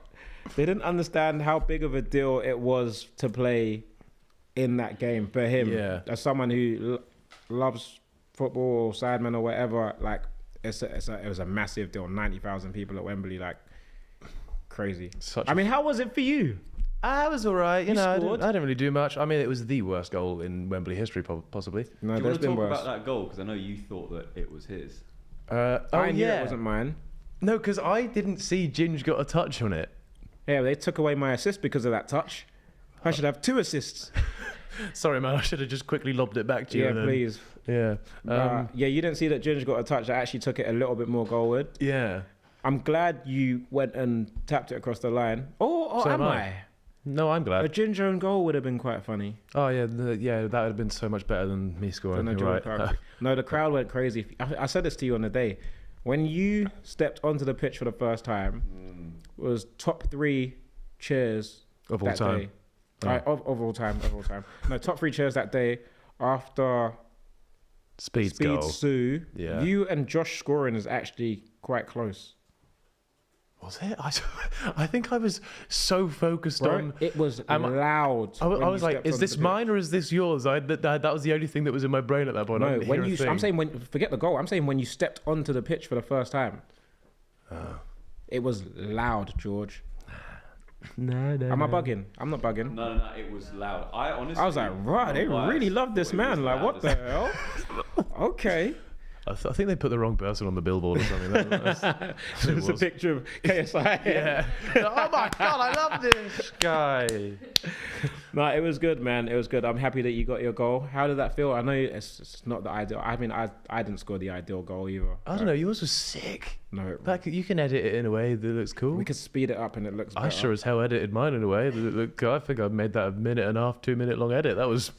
They didn't understand how big of a deal it was to play in that game for him.
Yeah.
As someone who loves football or sidemen or whatever, like, it was a massive deal. 90,000 people at Wembley, like, crazy. I mean, how was it for you?
I was all right. You know, I
scored?
didn't really do much. I mean, it was the worst goal in Wembley history, possibly.
No,
Do you
there's
want to
been
talk
worse.
about that goal? Because I know you thought that it was his.
I knew it wasn't mine.
No, because I didn't see Ginge got a touch on it.
Yeah, they took away my assist because of that touch. I should have 2 assists.
Sorry, man. I should have just quickly lobbed it back to you.
Yeah,
and then-
please.
Yeah.
Yeah, you didn't see that Ginge got a touch. I actually took it a little bit more goalward.
Yeah.
I'm glad you went and tapped it across the line. Oh,
So
am
am
I?
I. No, I'm
A
glad.
Ginger own goal would have been quite funny.
Oh, yeah. That would have been so much better than me scoring.
Than a
You're right.
Jordan Clarke. No, the crowd went crazy. I said this to you on the day. When you stepped onto the pitch for the first time, it was top 3 cheers
Of all
that
time.
day. Of all time. No, top 3 cheers that day after
Speed's
Speed
goal.
Sue.
Yeah.
You and Josh scoring is actually quite close.
Was it? I think I was so focused
Bro,
on...
it was
Am I-
loud.
I
when you
was like,
stepped
is
onto
this
the pitch.
mine or is this yours? That was the only thing that was in my brain at that point. I
No,
didn't
when
hear a
you,
thing.
I'm saying forget the goal. I'm saying when you stepped onto the pitch for the first time. It was loud, George.
No.
Am I bugging? I'm not bugging.
No, it was loud. I honestly.
I was like, right, they really love this man. Like, what the hell? Okay.
I think they put the wrong person on the billboard or something.
There's a picture of KSI.
Yeah. Oh my God, I love this guy.
No, it was good, man. It was good. I'm happy that you got your goal. How did that feel? I know it's not the ideal. I mean, I didn't score the ideal goal either.
I don't know. Yours was sick.
No,
Like, you can edit it in a way that looks cool.
we could speed it up and it looks better.
I sure as hell edited mine in a way that looked. I think I made that a 1.5, 2 minute long edit. That was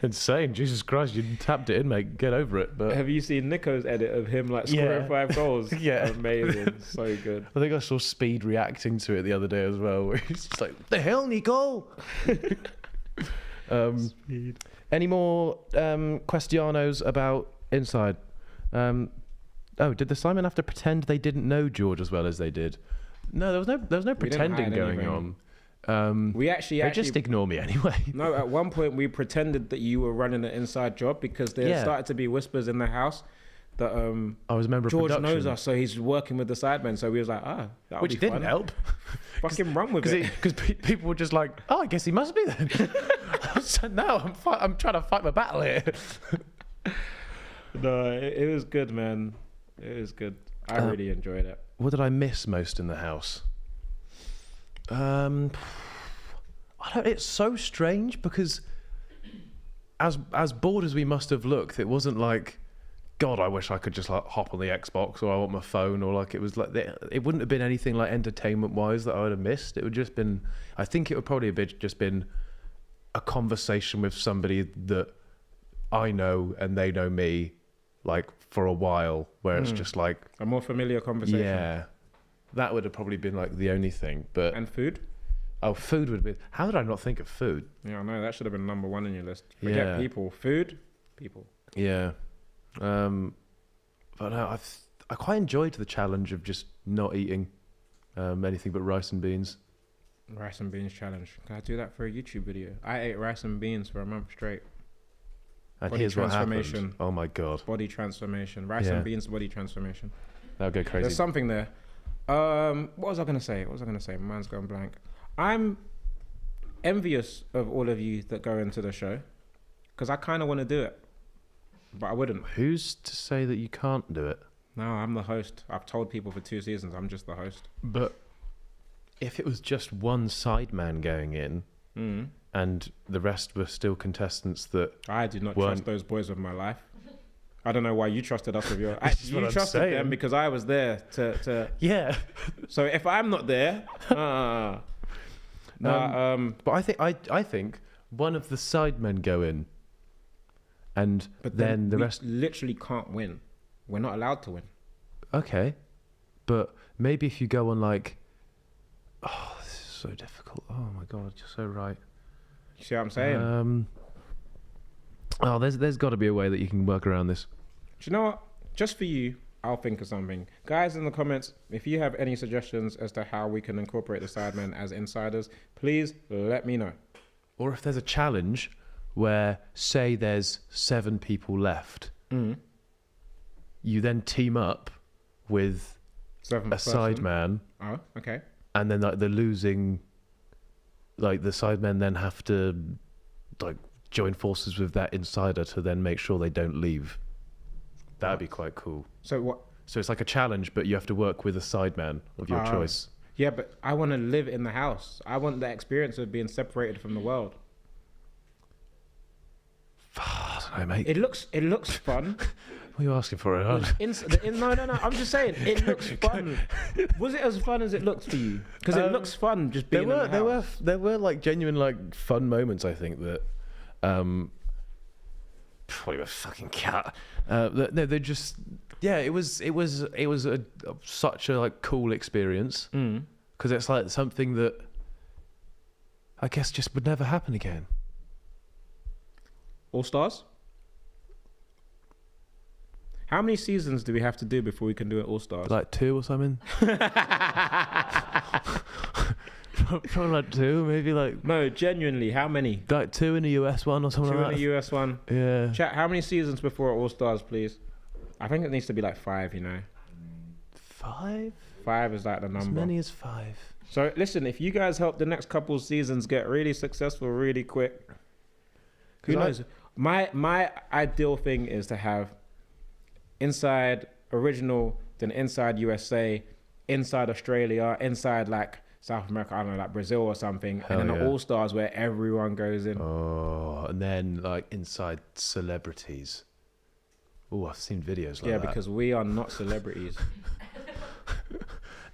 insane. Jesus Christ, you tapped it in, mate. Get over it. But
Have you seen Nico's edit of him like scoring
Yeah.
5 goals?
Yeah.
Amazing. So good.
I think I saw Speed reacting to it the other day as well, where he's just like, "The hell, Nico!" Any more questionos about Inside? Did the Simon have to pretend they didn't know George as well as they did? No, there was no
didn't
pretending
hide
going
anything.
on.
We actually
Just ignore me anyway.
no. At one point, we pretended that you were running an inside job because there
Yeah.
started to be whispers in the house that
I was a member
George
of production.
knows us, so he's working with the sidemen. So we was like, that'll
Which
be
didn't
fun.
help.
Fucking run with it.
Because people were just like, "Oh, I guess he must be then." I was like, no, I'm trying to fight my battle here.
No, it was good, man. It was good. I really enjoyed it.
What did I miss most in the house? It's so strange because as bored as we must have looked, it wasn't like, God, I wish I could just like hop on the Xbox or I want my phone, or like it was like it wouldn't have been anything like entertainment wise that I would have missed. It would just been, I think it would probably have just been a conversation with somebody that I know and they know me, like for a while, where it's just like
a more familiar conversation.
yeah, that would have probably been like the only thing. But
And food.
oh, food would be. How did I not think of food?
Yeah, I know that should have been number one on your list. Forget
Yeah.
people, food, people.
Yeah, but no, I quite enjoyed the challenge of just not eating anything but rice and beans.
Rice and beans challenge. Can I do that for a YouTube video? I ate rice and beans for a month straight.
And
Body
here's what happened.
transformation.
Oh my god,
Body transformation. Rice
Yeah.
and beans body transformation.
that'll go crazy.
There's something there. What was I gonna say? Mine's gone blank. I'm envious of all of you that go into the show because I kind of want to do it, but I wouldn't.
Who's to say that you can't do it?
No, I'm the host. I've told people for 2 seasons I'm just the host.
But if it was just one sideman going in and the rest were still contestants that
I do not
Weren't-
trust those boys with my life. I don't know why you trusted us with your.
This is what
You
I'm
trusted them
saying.
because I was there to.
yeah.
So if I'm not there,
But I think one of the sidemen go in, and
but
then the
we
rest.
literally can't win. We're not allowed to win.
Okay, but maybe if you go on like, oh, this is so difficult. Oh my god, you're so right.
You see what I'm saying?
Oh, there's got to be a way that you can work around this.
Do you know what? Just for you, I'll think of something. Guys in the comments, if you have any suggestions as to how we can incorporate the sidemen as insiders, please let me know.
Or if there's a challenge where, say, there's 7 people left, you then team up with
Seventh
a
person.
sideman,
Oh, okay.
and then like the losing, like the sidemen then have to like join forces with that insider to then make sure they don't leave. That'd be quite cool.
So what?
So it's like a challenge, but you have to work with a sideman of your choice.
Yeah, but I want to live in the house. I want the experience of being separated from the world.
I don't know, mate.
It looks fun.
What are you asking for, Ed?
No. I'm just saying it looks fun. Was it as fun as it looked for you? Because it looks fun just being in the house.
There were like genuine like fun moments. I think that. Probably a fucking cat. No, they just. Yeah, it was such a like cool experience because it's like something that I guess just would never happen again.
All Stars? How many seasons do we have to do before we can do it All Stars?
Like 2 or something. Probably like 2, maybe like
No, genuinely, how many?
2 in the US one or something
2
like
in
that.
the US one.
Yeah.
Chat, how many seasons before All Stars, please? I think it needs to be like 5, you know.
5?
5 is like the
As
number.
many as 5.
So listen, if you guys help the next couple seasons get really successful really quick, who
'Cause I-
knows? My ideal thing is to have inside original, then inside USA, inside Australia, inside like South America, I don't know, like Brazil or something,
Hell
and then
yeah.
the All Stars where everyone goes in.
Oh, and then like inside celebrities. Oh, I've seen videos like
Yeah,
that.
because we are not celebrities.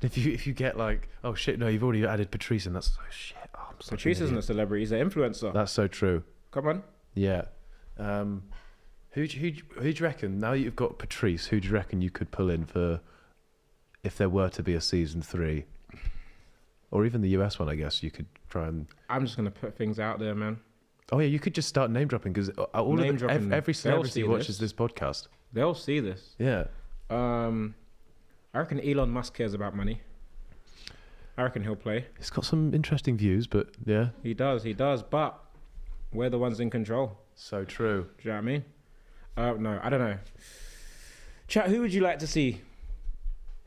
If you get like, oh shit, no, you've already added Patrice, and that's so shit. Oh, I'm such an
Patrice isn't a
idiot.
celebrity; he's an influencer.
That's so true.
Come on.
Yeah. Who do you reckon? Now you've got Patrice, who do you reckon you could pull in for if there were to be a season 3, or even the US one? I guess you could try and.
I'm just gonna put things out there, man.
Oh yeah, you could just start name dropping because
Name dropping.
every
They'll
celebrity
see
watches
this.
this podcast.
They'll see this.
Yeah.
I reckon Elon Musk cares about money. I reckon he'll play.
It's got some interesting views, but yeah.
He does. But we're the ones in control.
So true.
Do you know what I mean? No, I don't know. Chat, who would you like to see?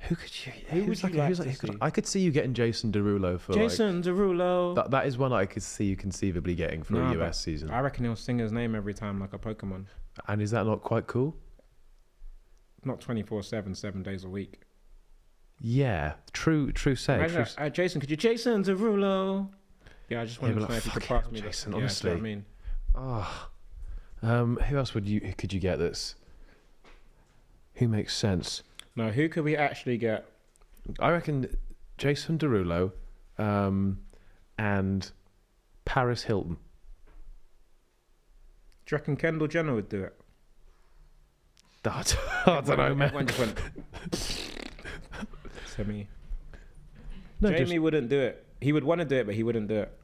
Who could you?
Who would you like to see?
I could see you getting Jason Derulo for
Jason Derulo.
like. That is one I could see you conceivably getting for
Nah,
a
but
US season.
I reckon he'll sing his name every time like a Pokemon.
And is that not quite cool?
Not 24/7, 7 days a week.
Yeah. True say.
Imagine, Jason, could you Jason Derulo? Yeah, I just wanted
but
to know
like,
if you could
fucking
pass me
hell,
this.
Jason,
Yeah, do you know what I
honestly.
mean?
Who else could you get that's who makes sense?
No, who could we actually get?
I reckon Jason Derulo and Paris Hilton.
Do you reckon Kendall Jenner would do it?
I don't know, man.
Everyone just went. Semi.
No,
Jamie
just
wouldn't do it. He would want to do it, but he wouldn't do it.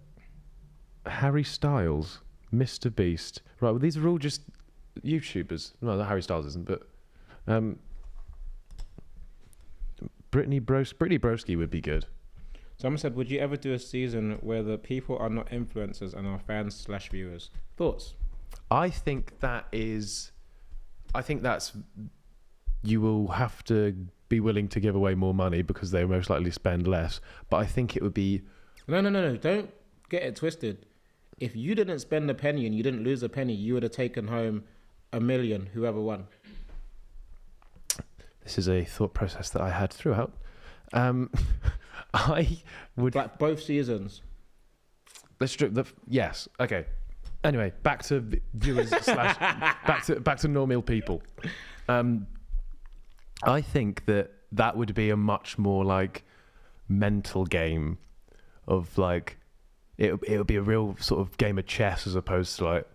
Harry Styles, Mr. Beast. Right, well, these are all just YouTubers. No, Harry Styles isn't, but Brittany Broski would be good.
Someone said, would you ever do a season where the people are not influencers and are fans / viewers? Thoughts?
I think that's you will have to be willing to give away more money because they most likely spend less. But I think it would be
No. Don't get it twisted. If you didn't spend a penny and you didn't lose a penny, you would have taken home $1 million, whoever won.
This is a thought process that I had throughout. I would
Like both seasons.
let's strip the yes. Okay. Anyway, back to viewers / back to normal people. I think that would be a much more like mental game of like it would be a real sort of game of chess as opposed to like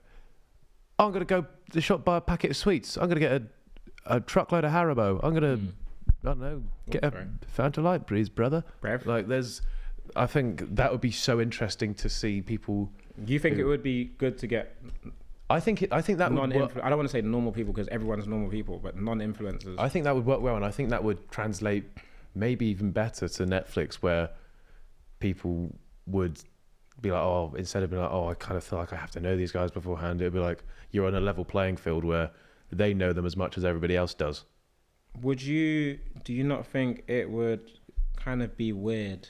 I'm gonna go to the shop buy a packet of sweets. I'm gonna get a truckload of Haribo. I'm gonna I don't know get a Fanta Light Breeze, brother.
Brev.
Like I think that would be so interesting to see people.
Do you think it would be good to get
I think that would work.
I don't want to say normal people because everyone's normal people, but non-influencers.
I think that would work well, and I think that would translate maybe even better to Netflix, where people would be like, oh, instead of being like, oh, I kind of feel like I have to know these guys beforehand, it would be like you're on a level playing field where they know them as much as everybody else does.
Do you not think it would kind of be weird?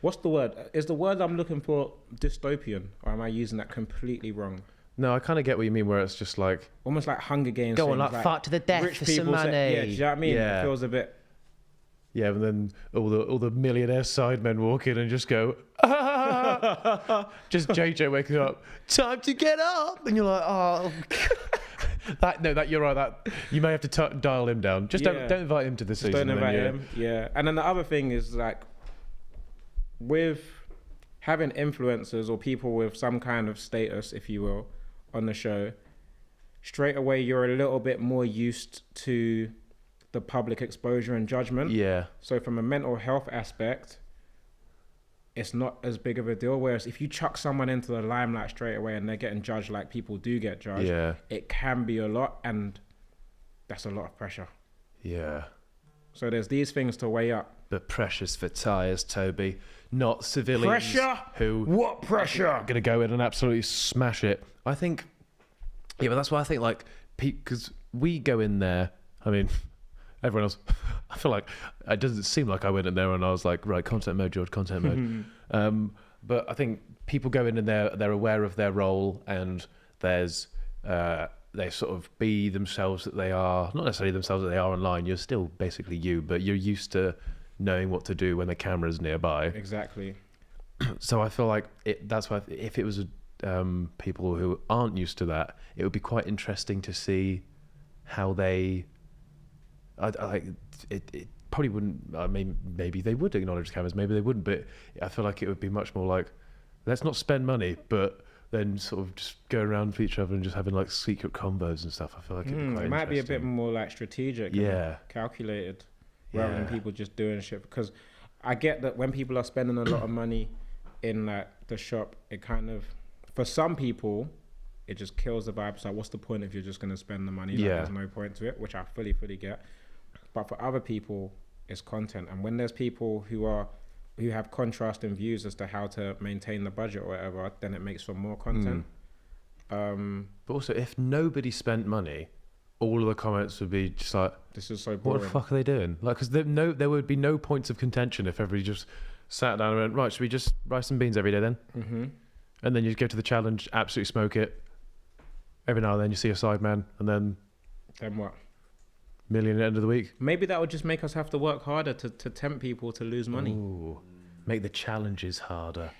What's the word? Is the word I'm looking for dystopian, or am I using that completely wrong?
No, I kind of get what you mean, where it's just like
Almost like Hunger Games.
go on,
things,
like fight to the death
rich
for some
people
money.
say, yeah, do you know what I mean?
Yeah.
It feels a bit.
Yeah, and then all the millionaire sidemen walk in and just go, ah! Just JJ waking up, time to get up, and you're like, oh. That you're right. That you may have to dial him down. Just don't invite him to the season.
Don't invite him. Yeah, and then the other thing is like with having influencers or people with some kind of status, if you will, on the show, straight away you're a little bit more used to the public exposure and judgment.
Yeah.
So from a mental health aspect, it's not as big of a deal. Whereas if you chuck someone into the limelight straight away and they're getting judged like people do get judged, it can be a lot, and that's a lot of pressure.
Yeah.
So there's these things to weigh up.
But pressure's for tyres, Toby, not civilians.
Pressure?
Who?
What pressure?
Are going to go in and absolutely smash it. I think. Yeah, but that's why I think like because we go in there. I mean, everyone else. I feel like it doesn't seem like I went in there and I was like, right, content mode, George, content mode. But I think people go in and they're aware of their role, and there's they sort of be themselves that they are, not necessarily themselves that they are online. You're still basically you, but you're used to knowing what to do when the camera's nearby.
Exactly.
So I feel like that's why if it was people who aren't used to that, it would be quite interesting to see how they. It probably wouldn't. I mean, maybe they would acknowledge cameras, maybe they wouldn't. But I feel like it would be much more like, let's not spend money, but then sort of just go around for each other and just having like secret combos and stuff. I feel like
it might be a bit more like strategic, and calculated, rather than people just doing shit. Because I get that when people are spending a lot of money in like the shop, it kind of, for some people, it just kills the vibe. So what's the point if you're just going to spend the money? Like, there's no point to it, which I fully get. But for other people, it's content. And when there's people who have contrasting views as to how to maintain the budget or whatever, then it makes for more content.
But also, if nobody spent money, all of the comments would be just like,
this is so boring.
What the fuck are they doing? Like, because there would be no points of contention if everybody just sat down and went, right, should we just rice and beans every day then? Mm-hmm. And then you go to the challenge, absolutely smoke it. Every now and then you see a sideman, and then
what?
Million at the end of the week.
Maybe that would just make us have to work harder to tempt people to lose money.
Ooh, make the challenges harder.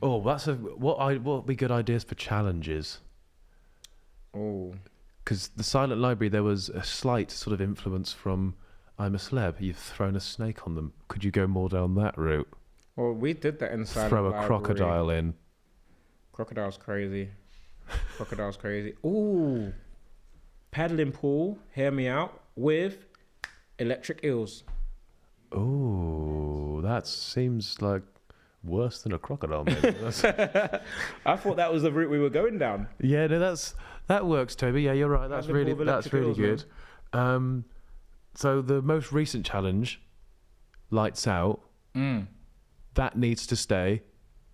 Oh, what would be good ideas for challenges?
Oh,
because the Silent Library, there was a slight sort of influence from I'm a Celeb. You've thrown a snake on them. Could you go more down that route?
Well, we did that in Silent
Throw a
Library.
crocodile in.
Crocodile's crazy. Crocodile's crazy. Ooh. paddling pool, hear me out, with electric eels.
Oh, that seems like worse than a crocodile. Maybe.
I thought that was the route we were going down.
Yeah, no, that works, Toby. Yeah, you're right. That's
Paddling
really
pool with
that's
electric
really
eels,
good. So the most recent challenge, Lights Out, that needs to stay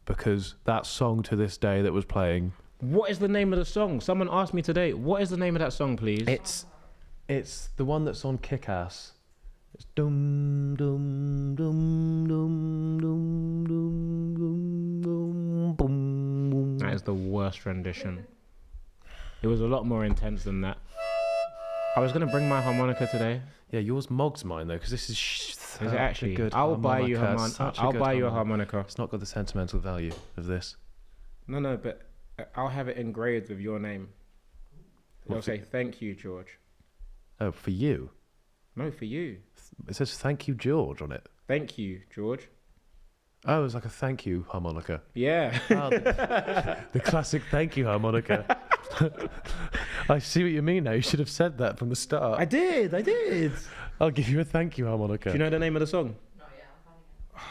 because that song to this day that was playing.
What is the name of the song? Someone asked me today. What is the name of that song, please?
It's the one that's on Kick-Ass. It's dum dum dum dum dum dum dum dum.
That is the worst rendition. It was a lot more intense than that. I was gonna bring my harmonica today.
Yeah, yours mogs mine though, because this is.
Is it actually good? I'll buy you I'll buy you a harmonica.
It's not got the sentimental value of this.
No, but I'll have it engraved with your name. It'll say "Thank you, George."
Oh, for you?
No, for you.
It says "Thank you, George" on it.
Thank you, George.
Oh, it's like a thank you harmonica.
Yeah.
Oh, the classic thank you harmonica. I see what you mean now. You should have said that from the start.
I did.
I'll give you a thank you harmonica.
Do you know the name of the song?
Not yet, I'm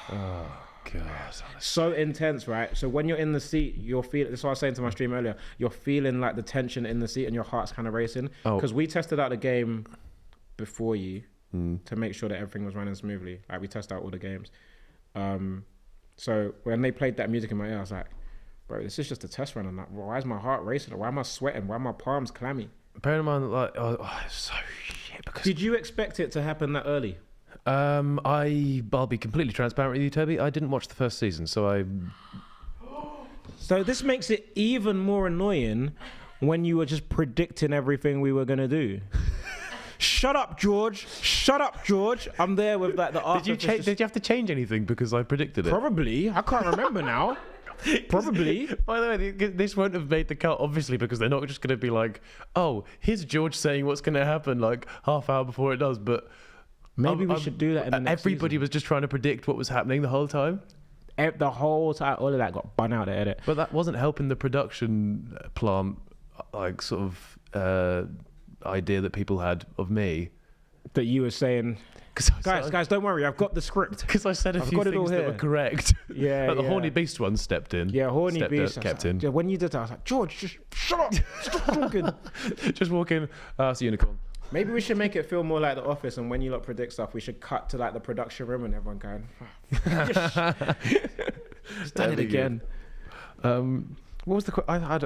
finding it.
Oh, God.
So intense, right? So when you're in the seat, you're feeling. That's what I was saying to my stream earlier. You're feeling like the tension in the seat, and your heart's kind of racing.
Oh.
Because we tested out the game before you to make sure that everything was running smoothly. Like we tested out all the games. So when they played that music in my ear, I was like, bro, this is just a test run. I'm like, why is my heart racing? Why am I sweating? Why are my palms clammy?
Bear in mind, like, it's so shit. Because
Did you expect it to happen that early?
I'll be completely transparent with you, Toby. I didn't watch the first season, so
So this makes it even more annoying when you were just predicting everything we were gonna do. Shut up, George. Shut up, George. I'm there with like the
Did you have to change anything because I predicted it?
Probably. I can't remember now. Probably.
By the way, this won't have made the cut, obviously, because they're not just going to be like, oh, here's George saying what's going to happen like half hour before it does. But
Maybe we should do that in the next
everybody
season.
was just trying to predict what was happening the whole time.
The whole time, all of that got bun out of edit.
But that wasn't helping the production plant, like, sort of idea that people had of me.
That you were saying, guys, don't worry, I've got the script.
Because I said a few things that were correct.
Yeah,
But the
yeah.
horny beast one stepped in.
Yeah, horny beast
kept in.
Yeah, when you did that, I was like, George, just shut up, stop talking.
Just walk in, it's a unicorn.
Maybe we should make it feel more like The Office, and when you lot predict stuff, we should cut to like the production room and everyone going, just done it again.
What was the? I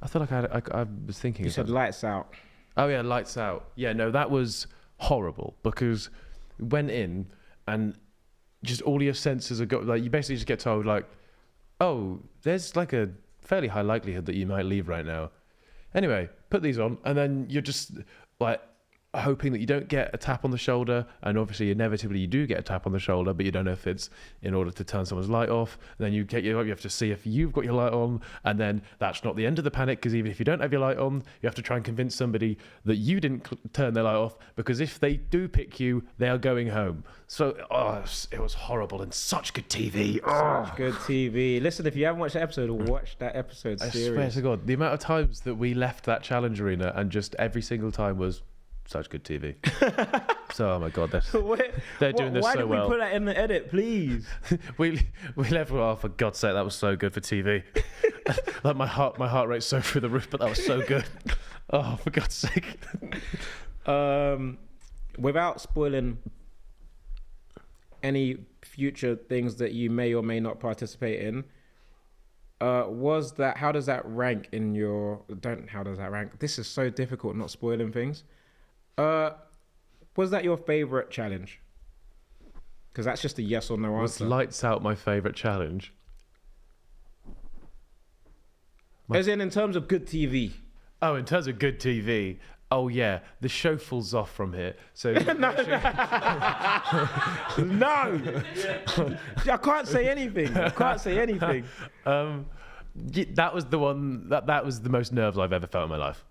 feel like I was thinking.
You
of
said
something.
lights out.
Oh yeah, Lights Out. Yeah, no, that was horrible because we went in and just all your senses are like you basically just get told like, oh, there's like a fairly high likelihood that you might leave right now. Anyway, put these on, and then you're just like hoping that you don't get a tap on the shoulder, and obviously inevitably you do get a tap on the shoulder, but you don't know if it's in order to turn someone's light off. And then you have to see if you've got your light on, and then that's not the end of the panic, because even if you don't have your light on, you have to try and convince somebody that you didn't turn their light off, because if they do pick you, they are going home. So it was horrible and such good TV.
Such good TV. Listen, if you haven't watched the episode, watch that episode.
I
Serious.
swear to God, the amount of times that we left that challenge arena and just every single time was such good TV. So, oh my God, they're doing this so well.
Why did we put that in the edit, please?
we left. Oh, for God's sake, that was so good for TV. Like my heart rate's so through the roof, but that was so good. Oh, for God's sake.
Without spoiling any future things that you may or may not participate in, how does that rank in your? How does that rank? This is so difficult, not spoiling things. Was that your favorite challenge? Because that's just a yes or no
Was
answer.
Lights Out my favorite challenge?
As in terms of good TV.
Oh, in terms of good TV. Oh yeah, the show falls off from here. So
No, I can't say anything.
That was the one. That was the most nerves I've ever felt in my life.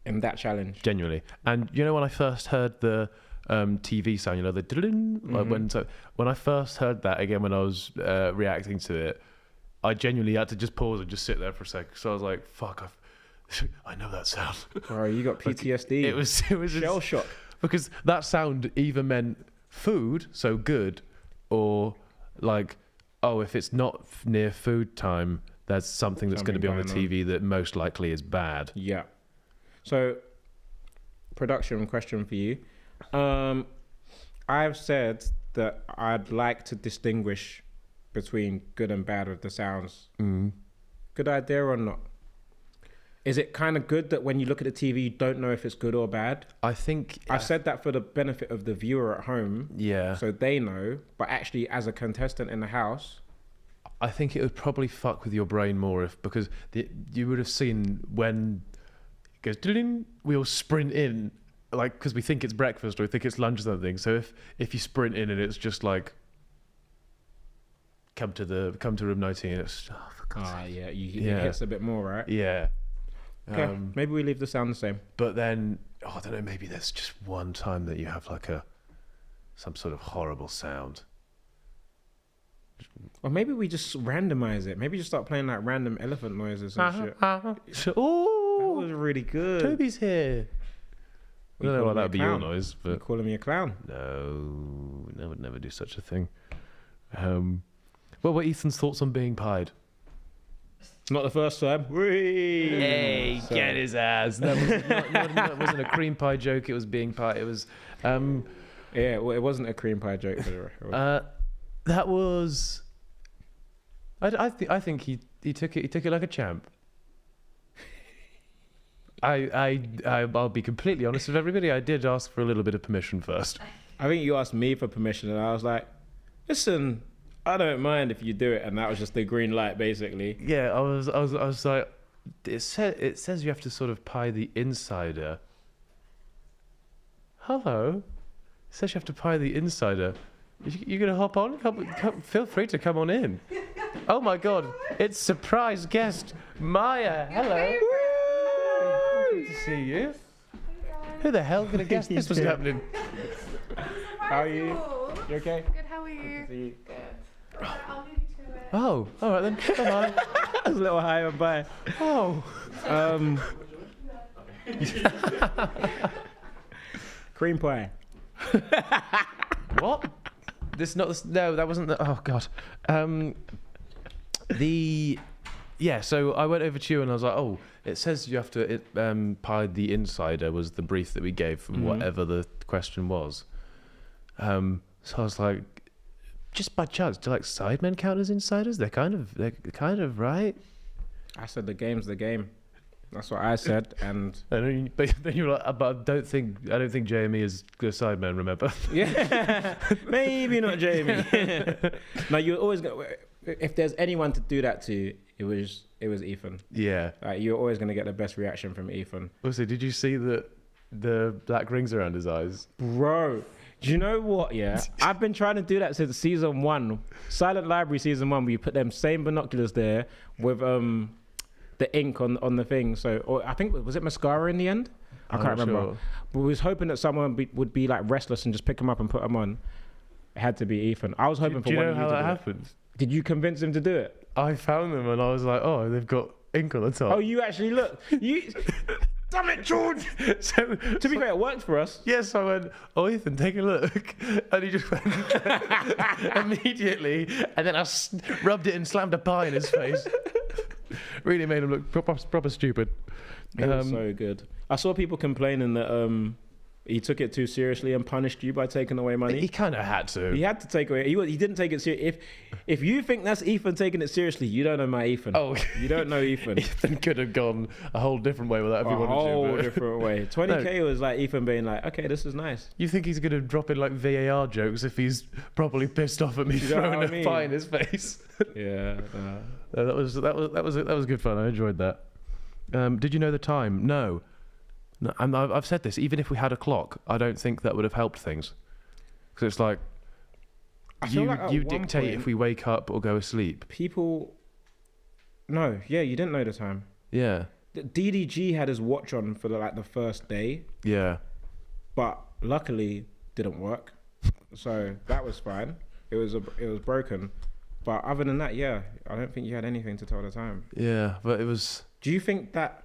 In that challenge.
Genuinely. And you know when I first heard the TV sound, you know, the when I first heard that again when I was reacting to it, I genuinely had to just pause and just sit there for a second. So I was like, fuck, I know that sound.
Bro, you got PTSD.
It was
shell shock.
because that sound either meant food, so good, or like, oh, if it's not near food time, there's something that's going to be on the TV that most likely is bad.
Yeah. So, production question for you. I've said that I'd like to distinguish between good and bad with the sounds. Good idea or not? Is it kind of good that when you look at the TV, you don't know if it's good or bad?
I think
I've said that for the benefit of the viewer at home.
Yeah.
So they know, but actually as a contestant in the house.
I think it would probably fuck with your brain more because you would have seen when it goes, ding, we all sprint in, like, because we think it's breakfast or we think it's lunch or something. So if you sprint in and it's just like, come to room 19, it's, oh, for God's sake.
Yeah, it hits a bit more, right?
Yeah.
Okay, maybe we leave the sound the same.
But then, I don't know, maybe there's just one time that you have like some sort of horrible sound.
Or maybe we just randomize it. Maybe just start playing like random elephant noises and shit.
Oh,
that was really good.
Toby's here. I don't know why that would be your noise, but
you calling me a clown?
No, I would never do such a thing. What were Ethan's thoughts on being pied?
Not the first time. Whee!
Hey, get his ass. That wasn't a cream pie joke. It was being pied. It was.
Yeah, well, it wasn't a cream pie joke.
That was. I think he took it. He took it like a champ. I'll be completely honest with everybody. I did ask for a little bit of permission first.
I think you asked me for permission, and I was like, "Listen, I don't mind if you do it," and that was just the green light, basically.
Yeah, I was like, it says you have to sort of pie the insider. Hello, it says you have to pie the insider. You gonna hop on? Come, feel free to come on in. Oh my God, it's surprise guest Maya. Hello. Good to see you. Who the hell could have guessed this was happening?
How are you? You okay?
Good, how are you?
See you.
Good. I'll leave you to it.
Oh, all right then. Come on.
I was a little high and by.
Oh.
Cream pie.
What? No, that wasn't the. Oh God. So I went over to you and I was like, oh, it says you have to pie the insider was the brief that we gave for whatever the question was. So I was like, just by chance, do like sidemen count as insiders? They're kind of right.
I said the game's the game. That's what I said, and
but then you were like, but I don't think JME is a sideman. Remember?
Yeah, maybe not Jamie. No, you're always gonna. If there's anyone to do that to, it was Ethan.
Yeah.
Like, you're always gonna get the best reaction from Ethan.
Also, did you see the black rings around his eyes?
Bro, do you know what? Yeah, I've been trying to do that since season 1, Silent Library season 1, where you put them same binoculars there with the ink on the thing. So, or I think, was it mascara in the end? I can't remember.
Sure.
But we was hoping that someone would be like restless and just pick them up and put them on. It had to be Ethan. I was hoping for
do you
one
know
of you
how
to
that
do
happened?
it. Did you convince him to do it?
I found them and I was like, oh, they've got ink on the top.
Oh, you actually look. You. Damn it, George!
So
To be fair, it worked for us.
yes, I went, oh, Ethan, take a look. And he just went immediately. And then I rubbed it and slammed a pie in his face. Really made him look proper stupid.
It was so good. I saw people complaining that he took it too seriously and punished you by taking away money.
He kind of had to.
He had to take away. He didn't take it serious. If you think that's Ethan taking it seriously, you don't know my Ethan.
Oh,
you don't know Ethan.
Ethan could have gone a whole different way without everyone.
A whole different way. 20k was like Ethan being like, okay, this is nice.
You think he's gonna drop in like VAR jokes if he's properly pissed off at me throwing a pie in his face?
Yeah.
That was good fun. I enjoyed that. Did you know the time? No. No, I've said this. Even if we had a clock, I don't think that would have helped things. Because it's like you dictate if we wake up or go asleep.
People. No, yeah, you didn't know the time.
Yeah.
DDG had his watch on for the first day.
Yeah.
But luckily, didn't work. So that was fine. It was broken. But other than that, yeah, I don't think you had anything to tell the time.
Yeah, but it was.
Do you think that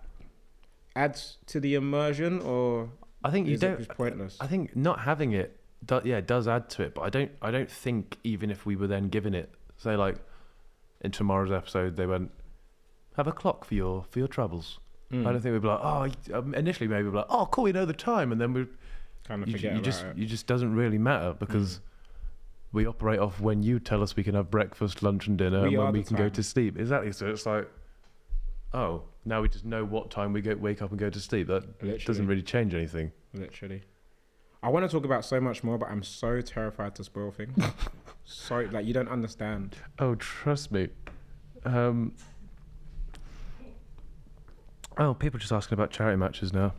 adds to the immersion, or
I think you
is it
don't.
just pointless?
I think not having it, does add to it. But I don't think even if we were then given it, say like in tomorrow's episode, they went have a clock for your troubles. I don't think we'd be like, initially maybe we'd be like, oh, cool, we know the time, and then we
Kind of forget about it.
you just doesn't really matter because we operate off when you tell us we can have breakfast, lunch, and dinner, and when we can go to sleep. Exactly. So it's like, oh, now we just know what time we wake up and go to sleep. That doesn't really change anything.
Literally. I want to talk about so much more, but I'm so terrified to spoil things. So, like, you don't understand.
Oh, trust me. People just asking about charity matches now.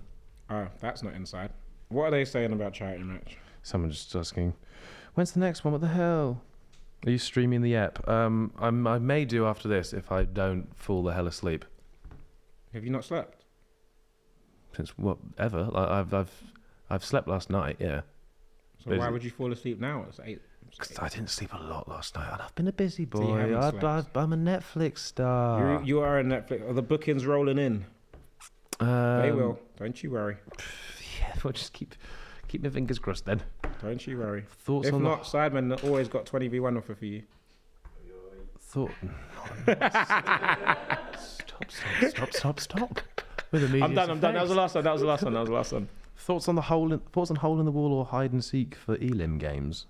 Oh, that's not inside. What are they saying about charity match?
Someone just asking, when's the next one? What the hell? Are you streaming the app? I may do after this if I don't fall the hell asleep.
Have you not slept?
Since whatever. Like I've slept last night. Yeah.
So why would you fall asleep now? It's 8.
Because I didn't sleep a lot last night, and I've been a busy boy.
So you haven't slept.
I'm a Netflix star.
You are a Netflix. Are the bookings rolling in? They will. Don't you worry.
Yeah, we'll just keep my fingers crossed then.
Don't you worry.
Thoughts
if
on
not, Sidemen always got 20v1 offer for you.
Stop. With immediate
I'm done. That was the
effects.
last one.
Thoughts on hole in the wall or hide and seek for Elim games?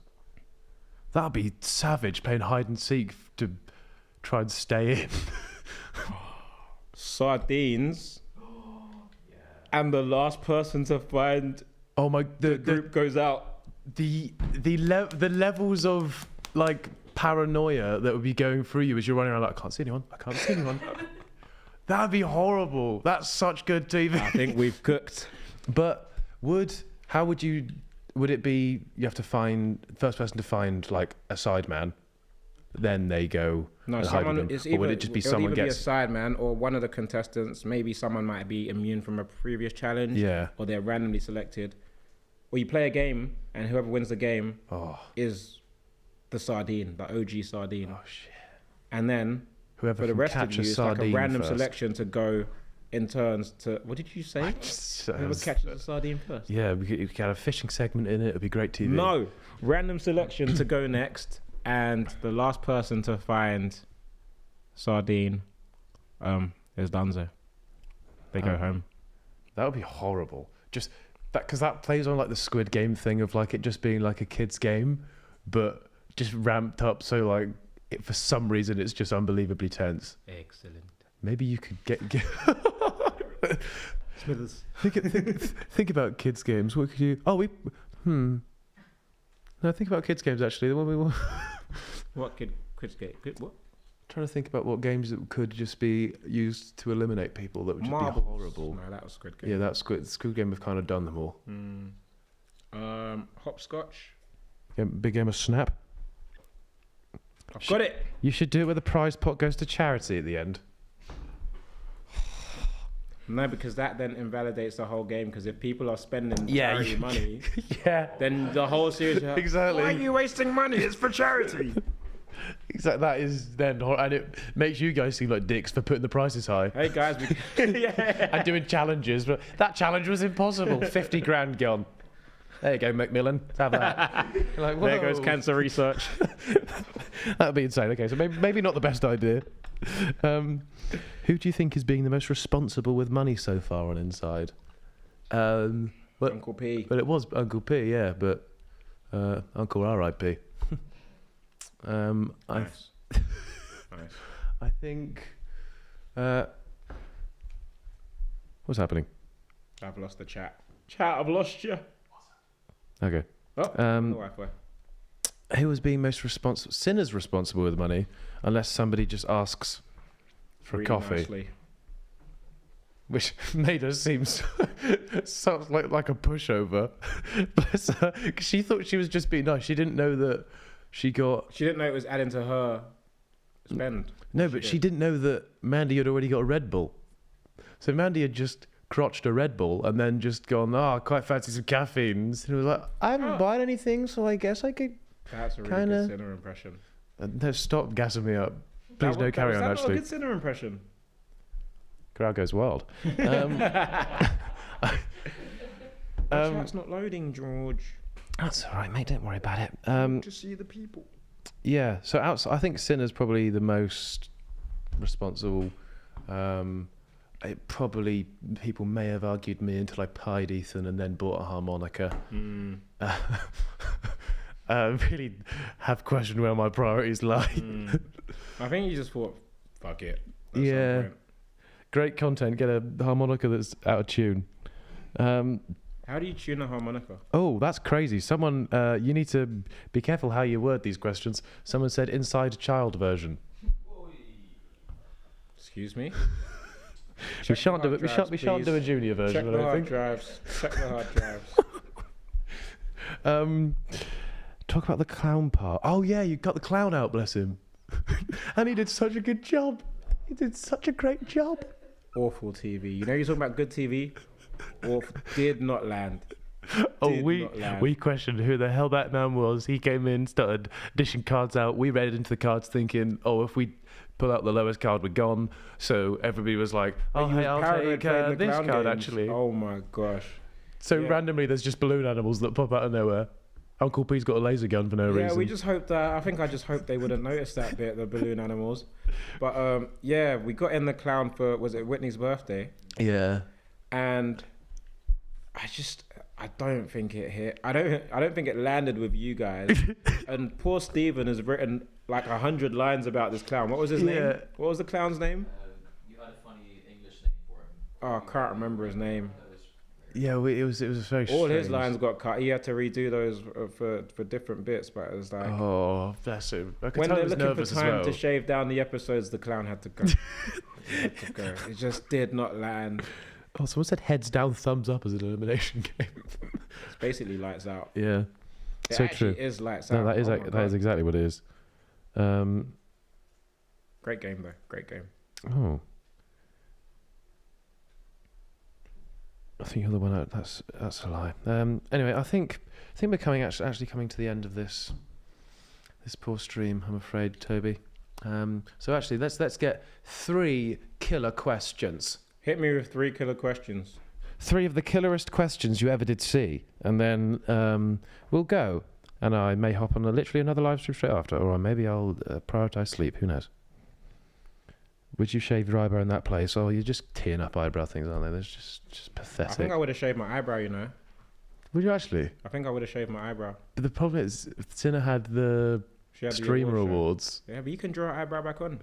That'd be savage playing hide and seek to try and stay in.
Sardines. And the last person to find the group goes out.
The levels of like paranoia that would be going through you as you're running around like I can't see anyone. That'd be horrible. That's such good TV.
I think we've cooked.
But would it be you have to find first person to find like a side man, then they go
no
and hide
someone
with them?
is
Or would it just be someone
be a
gets
side man or one of the contestants? Maybe someone might be immune from a previous challenge.
Yeah.
Or they're randomly selected. Or you play a game and whoever wins the game is the sardine, the OG sardine.
Oh shit.
And then
Whoever
for the
can
rest
catch
of you,
a
it's like a
sardine
random
first.
selection to go in turns to. What did you say? Whoever catches a sardine first.
Yeah, we could have a fishing segment in it. It'd be great TV.
No, random selection to go next, and the last person to find sardine is Dunzo. They go home.
That would be horrible. Just that because that plays on like the Squid Game thing of like it just being like a kid's game, but just ramped up so like for some reason it's just unbelievably tense.
Excellent.
Maybe you could get
Smithers.
think about kids games. What could you? No, think about kids games actually. The one we
What kid? What?
Trying to think about what games that could just be used to eliminate people that would just
Marbles.
be horrible.
No, that was Squid Game.
Yeah, that's Squid Game. Have kind of done them all.
Hopscotch.
Big game of Snap.
I've got it.
You should do it where the prize pot goes to charity at the end.
No, because that then invalidates the whole game. Because if people are spending
Yeah,
charity money,
Yeah,
then the whole series.
exactly.
Why are you wasting money? It's for charity.
Exactly. That is then, and it makes you guys seem like dicks for putting the prices high
Hey guys, yeah.
and doing challenges. But that challenge was impossible. 50 grand gone. There you go, Macmillan. Have that. Like,
There goes
whoa.
cancer research.
That'd be insane. Okay, so maybe not the best idea. Who do you think is being the most responsible with money so far on Inside? But
Uncle P.
it was Uncle P, yeah, but Uncle R.I.P.
Nice. Nice.
I think. What's happening?
I've lost the chat. Chat, I've lost you.
Okay.
Oh, the Wi-Fi.
Who was being most responsible? Sinner's responsible with money, unless somebody just asks for a
Really
coffee,
nicely.
which made her seem so like a pushover. Bless her, 'cause she thought she was just being nice. She didn't know that she got.
She didn't know it was adding to her spend.
No, but she didn't know that Mandy had already got a Red Bull. So Mandy had just crotched a Red Bull and then just gone, I quite fancy some caffeine. And it was like, I haven't bought anything, so I guess I could.
That's a really
Kinda.
good Sinner impression.
No, stop gassing me up. Please, no, carry on,
That was
actually.
a good Sinner impression.
Crowd goes wild.
Chat's not loading, George.
That's all right, mate. Don't worry about it.
To see the people.
Yeah. So I think Sinner's probably the most responsible. It probably people may have argued me until I pied Ethan and then bought a harmonica. Really have questioned where my priorities lie.
I think you just thought, fuck it.
Yeah. Great content. Get a harmonica that's out of tune.
How do you tune a harmonica?
Oh, that's crazy. Someone, you need to be careful how you word these questions. Someone said inside child version.
Excuse me?
We shan't do a junior version.
Check the
I
hard
think.
drives. Check the hard drives.
Talk about the clown part. Oh yeah, you got the clown out, bless him. And he did such a good job. He did such a great job.
Awful TV. You know you're talking about good TV? Awful. Did not land.
We questioned who the hell that man was. He came in, started dishing cards out. We read into the cards thinking, oh, if we pull out the lowest card, we're gone. So everybody was like, oh, hey, I'll take this card, actually.
Oh, my gosh.
So randomly, there's just balloon animals that pop out of nowhere. Uncle P's got a laser gun for no reason.
Yeah, we just hoped that. I just hoped they would have noticed that bit, the balloon animals. But we got in the clown for, was it Whitney's birthday?
Yeah.
And I don't think it hit. I don't think it landed with you guys. And poor Stephen has written like 100 lines about this clown. What was his name? What was the clown's name?
You had a funny English name for him.
Oh, I can't remember his name.
Yeah, it was very
All
strange.
his lines got cut. He had to redo those for different bits, but it was like...
Oh, bless him.
When they're looking for time to shave down the episodes, the clown had to go. It just did not land.
Oh, someone said heads down, thumbs up as an elimination game.
It's basically lights out.
Yeah.
It
so
actually
true.
is lights
No,
out.
that is exactly what it is.
Great game, though. Great game.
Oh. I think you're the one out. That's a lie. Anyway, I think we're actually coming to the end of this poor stream, I'm afraid, Toby. So actually, let's get 3 killer questions.
Hit me with 3 killer questions.
3 of the killerest questions you ever did see, and then we'll go. And I may hop on literally another live stream straight after, or maybe I'll prioritize sleep. Who knows? Would you shave your eyebrow in that place? Oh, you're just teeing up eyebrow things, aren't they? That's just pathetic.
I think I would have shaved my eyebrow, you know.
Would you actually?
I think I would have shaved my eyebrow.
But the problem is, Sinner had the
She had the
streamer
award show.
awards.
Yeah, but you can draw an eyebrow back on.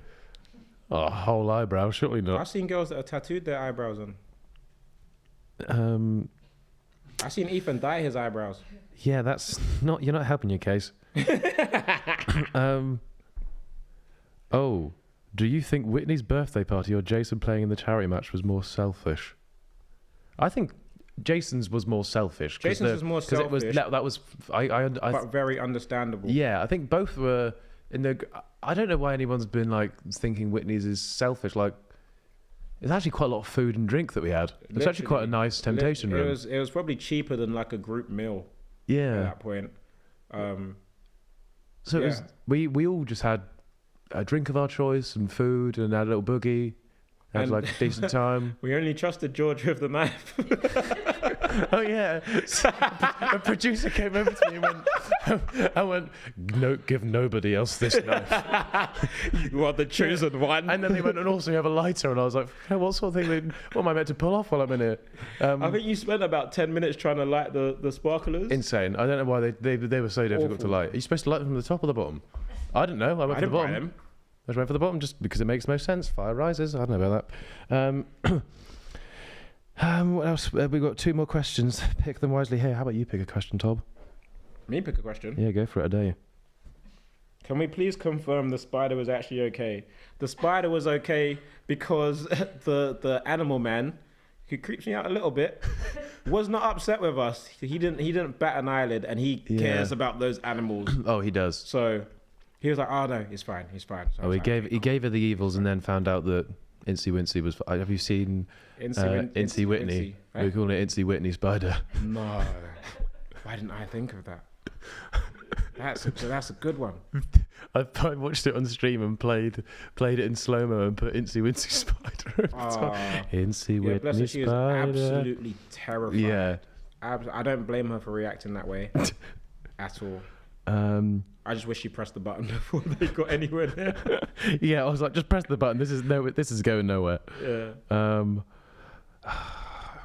Oh, whole eyebrow? Surely
I've
not.
seen girls that are tattooed their eyebrows on. I've seen Ethan dye his eyebrows.
Yeah, that's not. You're not helping your case. Oh. Do you think Whitney's birthday party or Jason playing in the charity match was more selfish? I think Jason's was more selfish.
Jason's was more selfish.
But
very understandable.
Yeah, I think both were in the. I don't know why anyone's been like thinking Whitney's is selfish. Like, it's actually quite a lot of food and drink that we had. It's actually quite a nice temptation room.
It was probably cheaper than like a group meal.
Yeah.
At that point.
So it was, we all just had a drink of our choice and food and had a little boogie. Had like a decent time.
We only trusted George with the knife.
Oh yeah. So a producer came over to me and went, no, give nobody else this knife.
You are the chosen one.
And then they went, and also you have a lighter. And I was like, hey, what sort of thing? What am I meant to pull off while I'm in here?
I think you spent about 10 minutes trying to light the sparklers.
Insane. I don't know why they were so difficult to light. Are you supposed to light them from the top or the bottom? I don't know. I went for the bottom. I just went for the bottom just because it makes most sense. Fire rises. I don't know about that. What else? We've got 2 more questions. Pick them wisely here. How about you pick a question, Tob?
Me pick a question?
Yeah, go for it, I dare you.
Can we please confirm the spider was actually okay? The spider was okay because the animal man, who creeps me out a little bit, was not upset with us. He didn't bat an eyelid, and he cares about those animals.
Oh, he does.
So he was like, "Oh no, he's fine. He's fine." So
he gave her the evils, and then found out that Incy Wincy was. Have you seen Incy Whitney? We're calling it Incy Whitney Spider.
No. Why didn't I think of that? That's a good one.
I watched it on stream and played it in slow mo and put Incy Wincy Spider over the top. Incy
Yeah, bless her,
Whitney
she is
Spider.
absolutely terrified.
Yeah.
I don't blame her for reacting that way at all. I just wish she pressed the button before they got anywhere there.
Yeah, I was like, just press the button. This is going nowhere.
Yeah.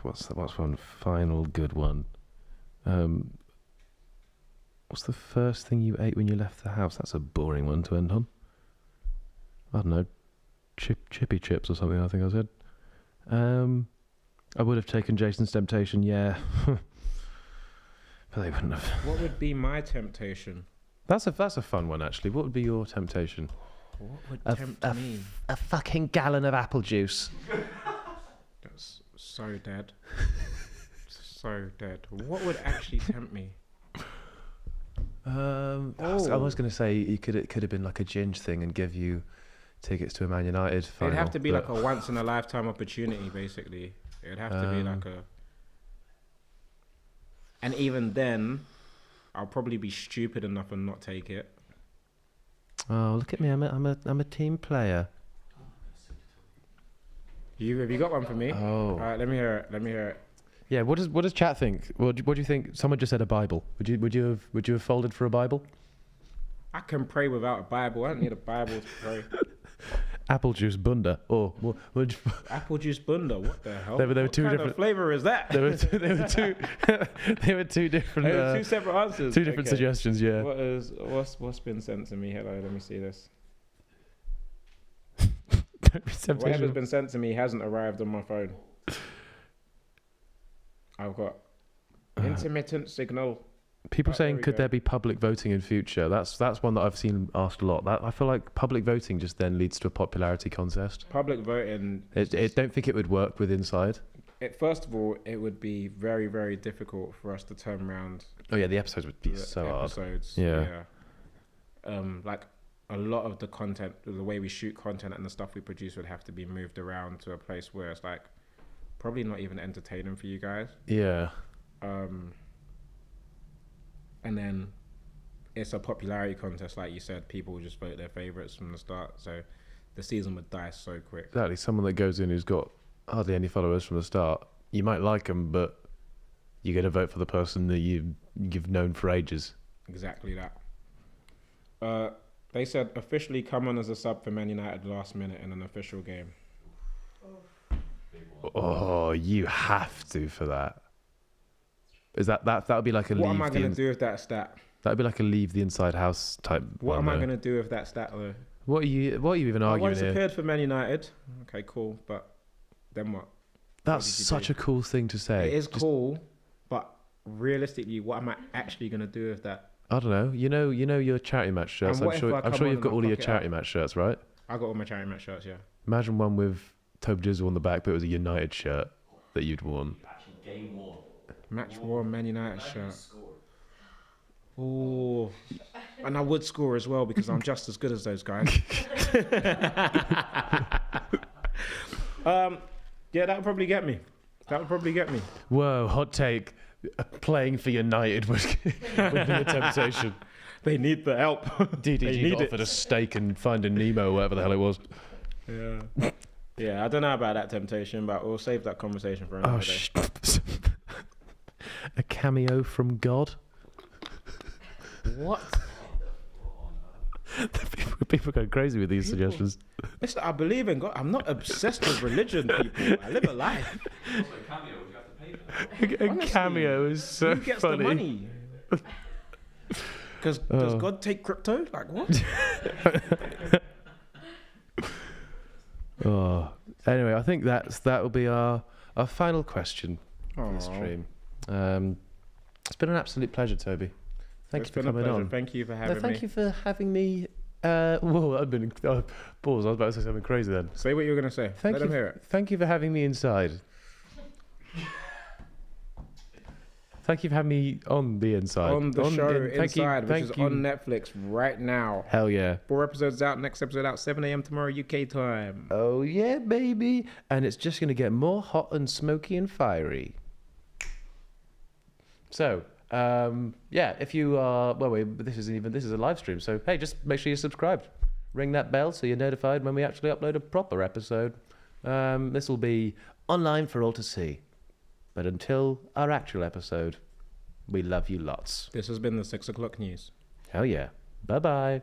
What's one final good one? What's the first thing you ate when you left the house? That's a boring one to end on. I don't know, chippy chips or something. I think I said. I would have taken Jason's temptation, yeah, but they wouldn't have.
What would be my temptation?
That's a fun one actually. What would be your temptation?
What would tempt me?
A fucking gallon of apple juice.
That's so dead. So dead. What would actually tempt me?
I was going to say it could have been like a Ginge thing and give you tickets to a Man United final.
It'd have to be like a once in a lifetime opportunity, basically. It'd have to be like a. And even then, I'll probably be stupid enough and not take it.
Oh, look at me! I'm a team player.
Have you got one for me?
Oh,
All right, let me hear it.
yeah. What does chat think? What do you think? Someone just said a Bible. Would you have folded for a Bible?
I can pray without a Bible. I don't need a Bible to pray.
Apple juice bunda. Or
Apple juice bunda. What the hell?
There were
what
two
kind
different
of flavor is that?
There were two different.
There were two separate answers.
Two different suggestions. Yeah.
What's been sent to me? Hello, let me see this.
Temptation.
Whatever's been sent to me hasn't arrived on my phone. I've got intermittent signal.
People saying,
we
could
go.
there be public voting in future? That's one that I've seen asked a lot. I feel like public voting just then leads to a popularity contest.
Public voting.
I don't think it would work with Inside.
First of all, it would be very, very difficult for us to turn around.
Oh yeah, the episodes would be
the
so
episodes.
hard.
Yeah. Like a lot of the content, the way we shoot content and the stuff we produce would have to be moved around to a place where it's like probably not even entertaining for you guys.
Yeah.
And then it's a popularity contest, like you said. People will just vote their favourites from the start, so the season would die so quick.
Exactly. Someone that goes in who's got hardly any followers from the start, you might like them, but you're going to vote for the person that you've known for ages.
Exactly that. They said officially come on as a sub for Man United last minute in an official game.
Oh, you have to for that. Is that would be like a
What
leave
am I going to do with that stat?
That would be like a leave the inside house type.
What am I going to do with that stat though?
What are you even
I
arguing
once
here?
appeared for Man United. Okay, cool, but then what?
That's such a cool thing to say.
It is cool, but realistically, what am I actually going to do with that?
I don't know. You know your charity match shirts.
And
I'm
what
sure
if I come on
you've
and
got
I
all of your
fuck it
charity
up?
match shirts, right?
I got all my charity match shirts, yeah.
Imagine one with Toby Jizzle on the back, but it was a United shirt that you'd worn.
Game one.
Match worn Man United shirt. Oh, and I would score as well because I'm just as good as those guys. Yeah, that would probably get me.
Whoa, hot take. Playing for United would be a temptation.
They need the help.
DDG got offered a steak and Finding Nemo, or whatever the hell it was.
Yeah. Yeah, I don't know about that temptation, but we'll save that conversation for another day.
A cameo from God.
What?
People go crazy with these suggestions.
Listen, I believe in God. I'm not obsessed with religion, people. I live a life.
Also, a cameo, you have to pay them.
A
Honestly,
cameo is so
Who gets
funny.
the money? Because does God take crypto? Like what?
Oh. Anyway, I think that will be our final question for the
Aw.
stream. It's been an absolute pleasure, Toby. Thank you for coming on.
Thank you for having me.
Thank you for having me. Whoa, I've been pause. I was about to say something crazy then.
Say what you were going to say. Let them hear it.
Thank you for having me inside. Thank you for having me on the inside.
On the show Inside, which is
thank you.
on Netflix right now.
Hell yeah.
4 episodes out. Next episode out 7 a.m. tomorrow UK time.
Oh yeah, baby. And it's just going to get more hot and smoky and fiery. So, Yeah, if you are, this is a live stream, so hey, just make sure you're subscribed. Ring that bell so you're notified when we actually upload a proper episode. This will be online for all to see. But until our actual episode, we love you lots.
This has been the 6 o'clock news.
Hell yeah. Bye-bye.